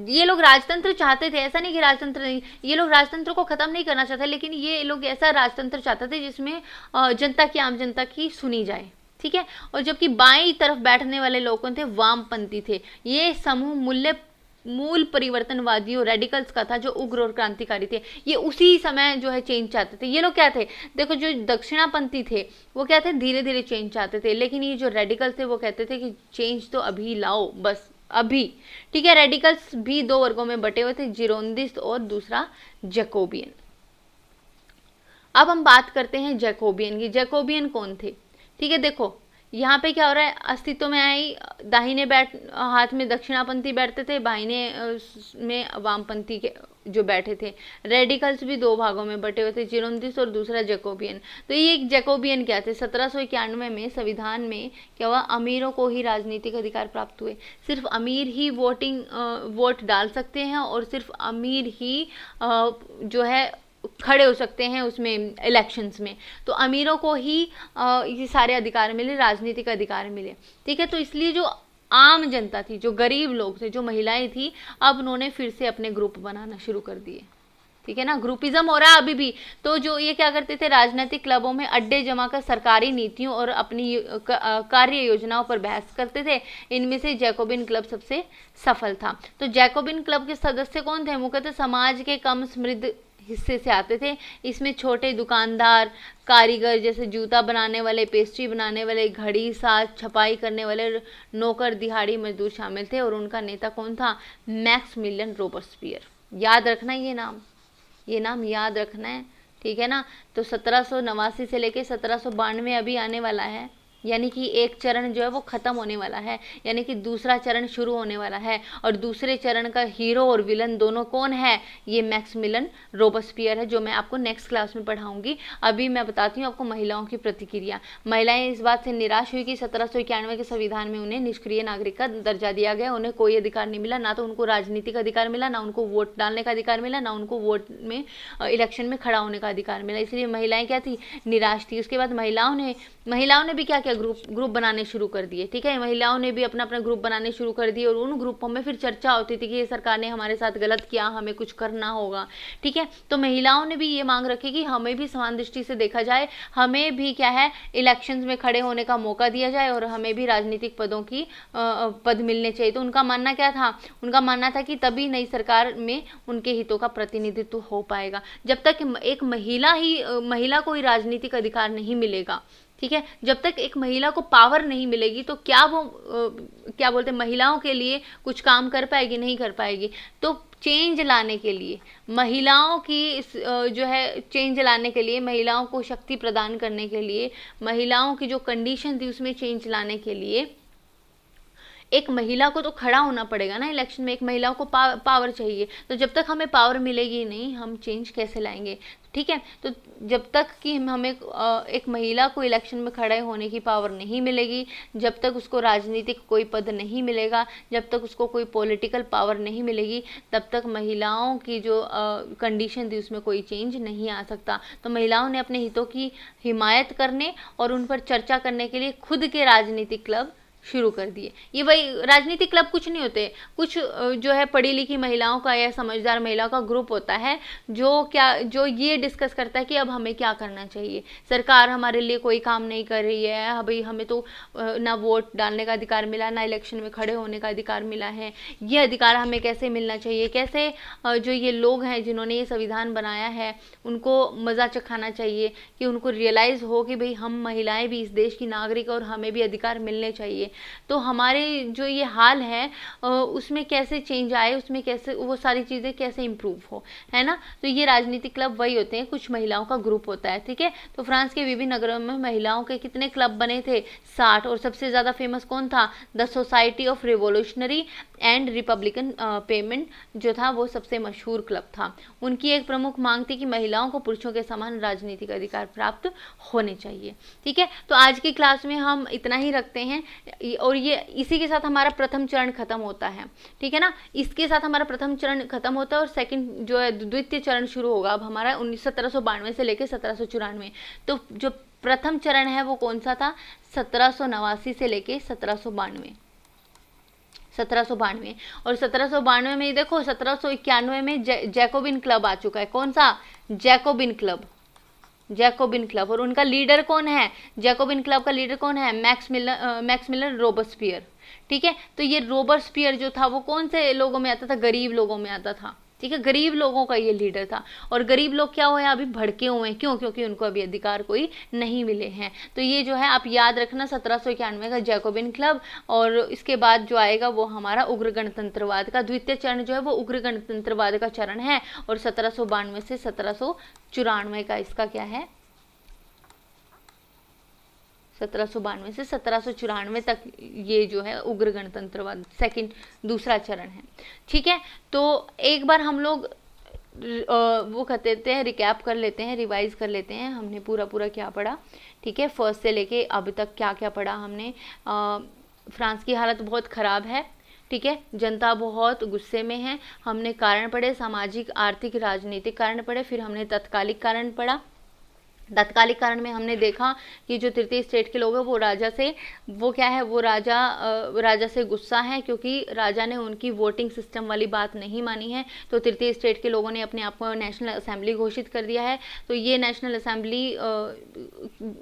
ये लोग राजतंत्र चाहते थे, ऐसा नहीं कि राजतंत्र नहीं, ये लोग राजतंत्र को खत्म नहीं करना चाहते, लेकिन ये लोग ऐसा राजतंत्र चाहते थे जिसमें जनता की, आम जनता की सुनी जाए। ठीक है, और जबकि बाईं तरफ बैठने वाले लोग थे वामपंथी थे। ये समूह मूल परिवर्तनवादियों रेडिकल्स का था, जो उग्र और क्रांतिकारी थे। ये उसी समय जो है चेंज चाहते थे। ये लोग क्या थे? देखो, जो दक्षिणापंथी थे वो क्या थे? धीरे धीरे चेंज चाहते थे, लेकिन ये जो रेडिकल्स थे वो कहते थे कि चेंज तो अभी लाओ, बस अभी। ठीक है, रेडिकल्स भी 2 वर्गों में बटे हुए थे, जिरोंदिस्ट और दूसरा जैकोबियन। अब हम बात करते हैं जैकोबियन की। जैकोबियन कौन थे? ठीक है, देखो यहाँ पे क्या हो रहा है, अस्तित्व में आई, दाहिने हाथ में दक्षिणापंथी बैठते थे, बाहिने में वामपंथी के जो बैठे थे। रेडिकल्स भी 2 भागों में बटे हुए थे, जिरोंदिस्ट और दूसरा जैकोबियन। तो ये जैकोबियन क्या थे? 1791 में संविधान में क्या हुआ, अमीरों को ही राजनीतिक अधिकार प्राप्त हुए। सिर्फ अमीर ही वोट डाल सकते हैं और सिर्फ अमीर ही जो है खड़े हो सकते हैं उसमें, इलेक्शंस में। तो अमीरों को ही ये सारे अधिकार मिले, राजनीतिक अधिकार मिले। ठीक है, तो इसलिए जो आम जनता थी, जो गरीब लोग थे, जो महिलाएं थी, अब उन्होंने फिर से अपने ग्रुप बनाना शुरू कर दिए। ठीक है ना, ग्रुपिज्म हो रहा है अभी भी। तो जो ये क्या करते थे, राजनीतिक क्लबों में अड्डे जमा कर सरकारी नीतियों और अपनी कार्य योजनाओं पर बहस करते थे। इनमें से जैकोबिन क्लब सबसे सफल था। तो जैकोबिन क्लब के सदस्य कौन थे? मुख्यतः समाज के कम समृद्ध हिस्से से आते थे। इसमें छोटे दुकानदार, कारीगर जैसे जूता बनाने वाले, पेस्ट्री बनाने वाले, घड़ी साज, छपाई करने वाले, नौकर दिहाड़ी मजदूर शामिल थे। और उनका नेता कौन था? Maximilian Robespierre. याद रखना ये नाम याद रखना है। ठीक है ना। तो 1789 से लेके 1792 अभी आने वाला है, यानी कि एक चरण जो है वो ख़त्म होने वाला है, यानी कि दूसरा चरण शुरू होने वाला है। और दूसरे चरण का हीरो और विलन दोनों कौन है? ये मैक्समिलियन रोबेस्पियर है, जो मैं आपको नेक्स्ट क्लास में पढ़ाऊंगी। अभी मैं बताती हूँ आपको महिलाओं की प्रतिक्रिया। महिलाएं इस बात से निराश हुई कि 1791 के संविधान में उन्हें निष्क्रिय नागरिक का दर्जा दिया गया। उन्हें कोई अधिकार नहीं मिला, ना तो उनको राजनीतिक अधिकार मिला, ना उनको वोट डालने का अधिकार मिला, ना उनको वोट में इलेक्शन में खड़ा होने का अधिकार मिला। इसलिए महिलाएं क्या थी? निराश थी। उसके बाद महिलाओं ने भी क्या किया? ग्रुप बनाने शुरू कर दिए। ठीक है, महिलाओं ने भी अपना ग्रुप बनाने शुरू कर दिए और उन ग्रुपों में फिर चर्चा होती थी कि ये सरकार ने हमारे साथ गलत किया, हमें कुछ करना होगा। ठीक है, तो महिलाओं ने भी ये मांग रखी कि हमें भी समान दृष्टि से देखा जाए, हमें भी क्या है, इलेक्शंस में खड़े होने का मौका दिया जाए और हमें भी राजनीतिक पद मिलने चाहिए। तो उनका मानना क्या था? उनका मानना था कि तभी नई सरकार में उनके हितों का प्रतिनिधित्व हो पाएगा। जब तक एक महिला को ही राजनीतिक अधिकार नहीं मिलेगा, ठीक है, जब तक एक महिला को पावर नहीं मिलेगी, तो क्या वो क्या बोलते हैं, महिलाओं के लिए कुछ काम कर पाएगी? नहीं कर पाएगी। तो चेंज लाने के लिए, महिलाओं की जो है चेंज लाने के लिए, महिलाओं को शक्ति प्रदान करने के लिए, महिलाओं की जो कंडीशन थी उसमें चेंज लाने के लिए एक महिला को तो खड़ा होना पड़ेगा ना इलेक्शन में। एक महिला को पावर चाहिए। तो जब तक हमें पावर मिलेगी नहीं, हम चेंज कैसे लाएंगे? ठीक है, तो जब तक कि हमें एक महिला को इलेक्शन में खड़े होने की पावर नहीं मिलेगी, जब तक उसको राजनीतिक कोई पद नहीं मिलेगा, जब तक उसको कोई पॉलिटिकल पावर नहीं मिलेगी, तब तक महिलाओं की जो कंडीशन थी उसमें कोई चेंज नहीं आ सकता। तो महिलाओं ने अपने हितों की हिमायत करने और उन पर चर्चा करने के लिए खुद के राजनीतिक क्लब शुरू कर दिए। ये वही राजनीतिक क्लब कुछ नहीं होते, कुछ जो है पढ़ी लिखी महिलाओं का या समझदार महिलाओं का ग्रुप होता है जो ये डिस्कस करता है कि अब हमें क्या करना चाहिए, सरकार हमारे लिए कोई काम नहीं कर रही है, भाई हमें तो ना वोट डालने का अधिकार मिला, ना इलेक्शन में खड़े होने का अधिकार मिला है, ये अधिकार हमें कैसे मिलना चाहिए, कैसे जो ये लोग हैं जिन्होंने ये संविधान बनाया है उनको मज़ा चखाना चाहिए, कि उनको रियलाइज़ हो कि भाई हम महिलाएं भी इस देश की नागरिक और हमें भी अधिकार मिलने चाहिए। तो हमारे जो ये हाल है उसमें कैसे चेंज आए, उसमें कैसे वो सारी चीज़ें कैसे इम्प्रूव हो, है ना। तो ये राजनीतिक क्लब वही होते हैं, कुछ महिलाओं का ग्रुप होता है, ठीक है। तो फ्रांस के विभिन्न नगरों में महिलाओं के कितने क्लब बने थे, 60। और सबसे ज़्यादा फेमस कौन था, the society of revolutionary and Republican payment जो था वो सबसे मशहूर क्लब था। उनकी एक प्रमुख मांग थी कि महिलाओं को पुरुषों के समान राजनीतिक अधिकार प्राप्त होने चाहिए, ठीक है। तो आज की क्लास में हम इतना ही रखते हैं, और ये इसी के साथ हमारा प्रथम चरण खत्म होता है, ठीक है ना। इसके साथ हमारा प्रथम चरण खत्म होता है और सेकंड जो है द्वितीय चरण शुरू होगा अब हमारा 1792 से लेकर 1794। तो जो प्रथम चरण है वो कौन सा था, 1789 से लेके 1792। 1792 और 1792 में देखो 1791 में जैकोबिन क्लब आ चुका है। कौन सा, जैकोबिन क्लब, जैकोबिन क्लब। और उनका लीडर कौन है, जैकोबिन क्लब का लीडर कौन है, मैक्स मिलर रोबस्पियर, ठीक है। तो ये रोबस्पियर जो था वो कौन से लोगों में आता था, गरीब लोगों में आता था, ठीक है, गरीब लोगों का ये लीडर था। और गरीब लोग क्या हुए, अभी भड़के हुए हैं, क्यों, क्योंकि उनको अभी अधिकार कोई नहीं मिले हैं। तो ये जो है आप याद रखना 1791 का जैकोबिन क्लब। और इसके बाद जो आएगा वो हमारा उग्र गणतंत्रवाद का द्वितीय चरण जो है वो उग्र गणतंत्रवाद का चरण है। और 1792 से 1794 का इसका क्या है, 1792 से 1794 तक ये जो है उग्र गणतंत्रवाद दूसरा चरण है, ठीक है। तो एक बार हम लोग वो कर देते हैं, रिकैप कर लेते हैं, रिवाइज कर लेते हैं हमने पूरा क्या पढ़ा, ठीक है। फर्स्ट से लेके अब तक क्या क्या पढ़ा हमने। फ्रांस की हालत बहुत ख़राब है, ठीक है, जनता बहुत गुस्से में है। हमने कारण पढ़े, सामाजिक आर्थिक राजनीतिक कारण पढ़े, फिर हमने तत्कालिक कारण पढ़ा। तत्कालिक कारण में हमने देखा कि जो तृतीय स्टेट के लोग हैं वो राजा से वो क्या है, वो राजा से गुस्सा है क्योंकि राजा ने उनकी वोटिंग सिस्टम वाली बात नहीं मानी है। तो तृतीय स्टेट के लोगों ने अपने आप को नेशनल असेंबली घोषित कर दिया है। तो ये नेशनल असेंबली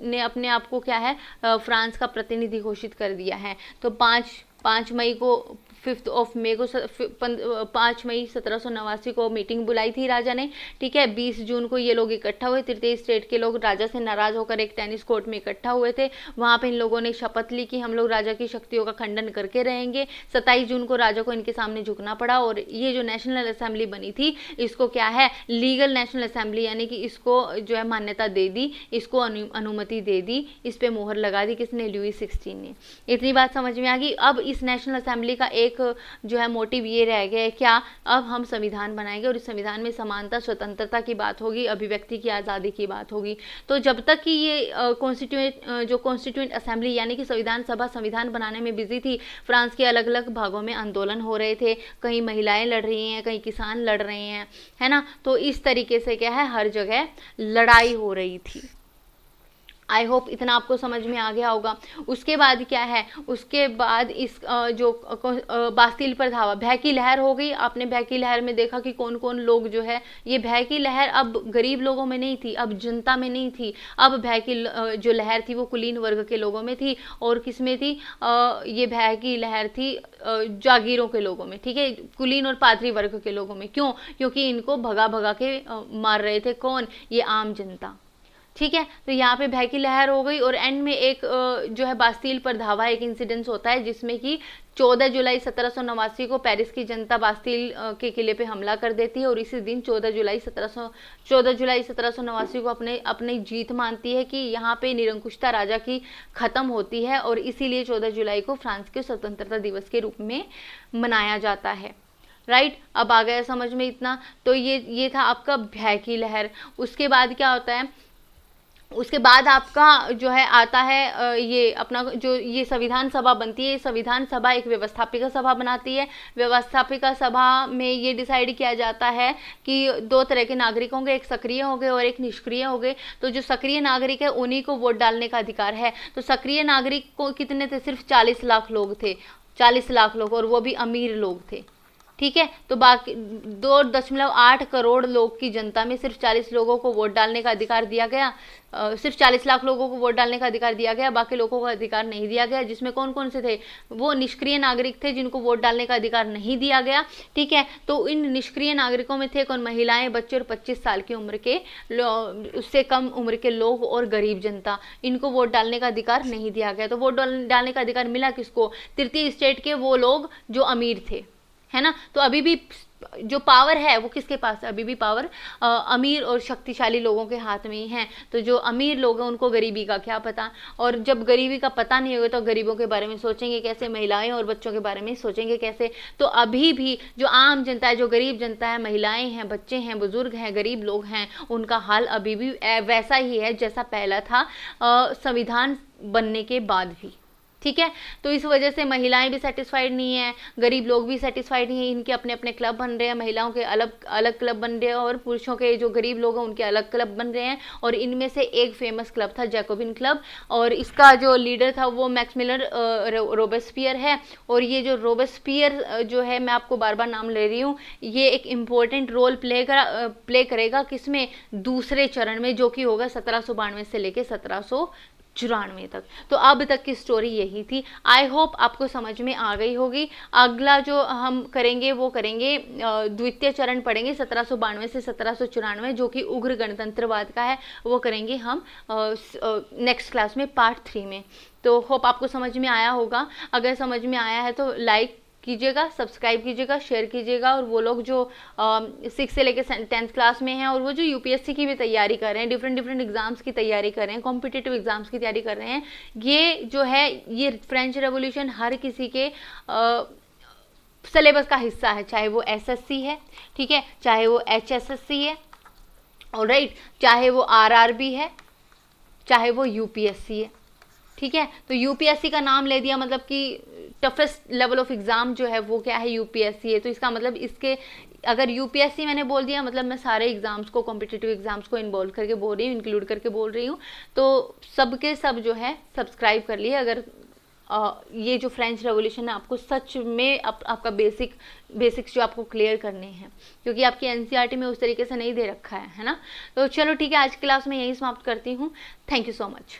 ने अपने आप को क्या है, फ्रांस का प्रतिनिधि घोषित कर दिया है। तो 5 मई को 5 मई को 5 मई 1789 को मीटिंग बुलाई थी राजा ने, ठीक है। 20 जून को ये लोग इकट्ठा हुए, तृतीय स्टेट के लोग राजा से नाराज होकर एक टेनिस कोर्ट में इकट्ठा हुए थे। वहाँ पे इन लोगों ने शपथ ली कि हम लोग राजा की शक्तियों का खंडन करके रहेंगे। 27 जून को राजा को इनके सामने झुकना पड़ा। और ये जो नेशनल असेंबली बनी थी इसको क्या है, लीगल नेशनल असेंबली, यानी कि इसको जो है मान्यता दे दी, इसको अनुमति दे दी, इस पर मोहर लगा दी, किसने, लुई 16 ने। इतनी बात समझ में आ गई। अब इस नेशनल असेंबली का एक जो है मोटिव ये रह गया है, क्या, अब हम संविधान बनाएंगे और इस संविधान में समानता स्वतंत्रता की बात होगी, अभिव्यक्ति की आज़ादी की बात होगी। तो जब तक कि ये कॉन्स्टिट्यूएंट असेंबली यानी कि संविधान सभा संविधान बनाने में बिजी थी, फ्रांस के अलग अलग भागों में आंदोलन हो रहे थे, कहीं महिलाएं लड़ रही हैं, कहीं किसान लड़ रहे हैं, है ना। तो इस तरीके से क्या है, हर जगह लड़ाई हो रही थी। आई होप इतना आपको समझ में आ गया होगा। उसके बाद क्या है, उसके बाद इस जो बास्तिल पर धावा, भय की लहर हो गई। आपने भय की लहर में देखा कि कौन कौन लोग जो है, ये भय की लहर अब गरीब लोगों में नहीं थी, अब जनता में नहीं थी। अब भय की जो लहर थी वो कुलीन वर्ग के लोगों में थी। और किस में थी, ये भय की लहर थी जागीरों के लोगों में, ठीक है, कुलीन और पादरी वर्ग के लोगों में। क्यों, क्योंकि इनको भगा भगा के मार रहे थे, कौन, ये आम जनता, ठीक है। तो यहाँ पे भय की लहर हो गई। और एंड में एक जो है बास्तिल पर धावा एक इंसिडेंस होता है जिसमें कि 14 जुलाई 1789 को पेरिस की जनता बास्तिल के किले पे हमला कर देती है। और इसी दिन 14 जुलाई 1789 को अपनी जीत मानती है कि यहाँ पे निरंकुशता राजा की खत्म होती है। और इसीलिए 14 जुलाई को फ्रांस के स्वतंत्रता दिवस के रूप में मनाया जाता है। राइट, अब आ गया समझ में इतना। तो ये था आपका भय की लहर। उसके बाद क्या होता है, उसके बाद आपका जो है आता है ये अपना जो ये संविधान सभा बनती है। संविधान सभा एक व्यवस्थापिका सभा बनाती है। व्यवस्थापिका सभा में ये डिसाइड किया जाता है कि दो तरह के नागरिक होंगे, एक सक्रिय होंगे और एक निष्क्रिय होंगे। तो जो सक्रिय नागरिक है उन्हीं को वोट डालने का अधिकार है। तो सक्रिय नागरिक को कितने थे? सिर्फ 40 लाख लोग थे, 40 लाख लोग, और वो भी अमीर लोग थे। ठीक है, तो बाकी 2.8 करोड़ लोग की जनता में सिर्फ 40 लोगों को वोट डालने का अधिकार दिया गया। सिर्फ 40 लाख लोगों को वोट डालने का अधिकार दिया गया, बाकी लोगों को अधिकार नहीं दिया गया। जिसमें कौन कौन से थे? वो निष्क्रिय नागरिक थे जिनको वोट डालने का अधिकार नहीं दिया गया। ठीक है, तो इन निष्क्रिय नागरिकों में थे कौन? महिलाएं, बच्चे और 25 साल की उम्र के उससे कम उम्र के लोग और गरीब जनता। इनको वोट डालने का अधिकार नहीं दिया गया। तो वोट डालने का अधिकार मिला किसको? तृतीय स्टेट के वो लोग जो अमीर थे, है ना। तो अभी भी जो पावर है वो किसके पास है? अभी भी पावर अमीर और शक्तिशाली लोगों के हाथ में ही है। तो जो अमीर लोग हैं उनको गरीबी का क्या पता, और जब गरीबी का पता नहीं होगा तो गरीबों के बारे में सोचेंगे कैसे? महिलाएं और बच्चों के बारे में सोचेंगे कैसे? तो अभी भी जो आम जनता है, जो गरीब जनता है, महिलाएं हैं, बच्चे हैं, बुजुर्ग हैं, गरीब लोग हैं, उनका हाल अभी भी वैसा ही है जैसा पहला था संविधान बनने के बाद भी। ठीक है, तो इस वजह से महिलाएं भी सेटिस्फाइड नहीं है, गरीब लोग भी सेटिस्फाइड नहीं है। इनके अपने अपने क्लब बन रहे हैं, महिलाओं के अलग अलग क्लब बन रहे हैं और पुरुषों के जो गरीब लोग हैं उनके अलग क्लब बन रहे हैं। और इनमें से एक फेमस क्लब था जैकोबिन क्लब, और इसका जो लीडर था वो मैक्समिलर रोबेस्पियर है। और ये जो रोबेस्पियर जो है, मैं आपको बार बार नाम ले रही हूँ, ये एक इम्पोर्टेंट रोल प्ले करेगा किसमें? दूसरे चरण में, जो कि होगा 1792 से लेके 1794 तक। तो अब तक की स्टोरी यही थी। आई होप आपको समझ में आ गई होगी। अगला जो हम करेंगे वो करेंगे द्वितीय चरण पढ़ेंगे 1792 से 1794, जो कि उग्र गणतंत्रवाद का है। वो करेंगे हम नेक्स्ट क्लास में, पार्ट 3 में। तो होप आपको समझ में आया होगा। अगर समझ में आया है तो लाइक कीजिएगा, सब्सक्राइब कीजिएगा, शेयर कीजिएगा। और वो लोग जो 6 से लेकर 10th क्लास में हैं और वो जो यूपीएससी की भी तैयारी कर रहे हैं, डिफरेंट एग्जाम्स की तैयारी कर रहे हैं, कॉम्पिटिटिव एग्जाम्स की तैयारी कर रहे हैं, ये जो है ये फ्रेंच रेवोल्यूशन हर किसी के सिलेबस का हिस्सा है। चाहे वो एसएससी है, ठीक है, चाहे वो एचएसएससी है, ऑलराइट, चाहे वो आरआरबी है, चाहे वो यूपीएससी है। ठीक है, तो यूपीएससी का नाम ले दिया मतलब कि टफेस्ट लेवल ऑफ एग्जाम जो है वो क्या है? यूपीएससी है। तो इसका मतलब इसके अगर यूपीएससी मैंने बोल दिया मतलब मैं सारे एग्जाम्स को, कॉम्पिटिटिव एग्जाम्स को इन्वॉल्व करके बोल रही हूँ, इंक्लूड करके बोल रही हूँ। तो सबके सब जो है सब्सक्राइब कर लिए अगर ये जो फ्रेंच रेवोल्यूशन है आपको सच में आपका बेसिक्स जो आपको क्लियर करने हैं, क्योंकि आपकी एनसीईआरटी में उस तरीके से नहीं दे रखा है ना। तो चलो ठीक है, आज की क्लास में यही समाप्त करती हूँ। Thank you so much.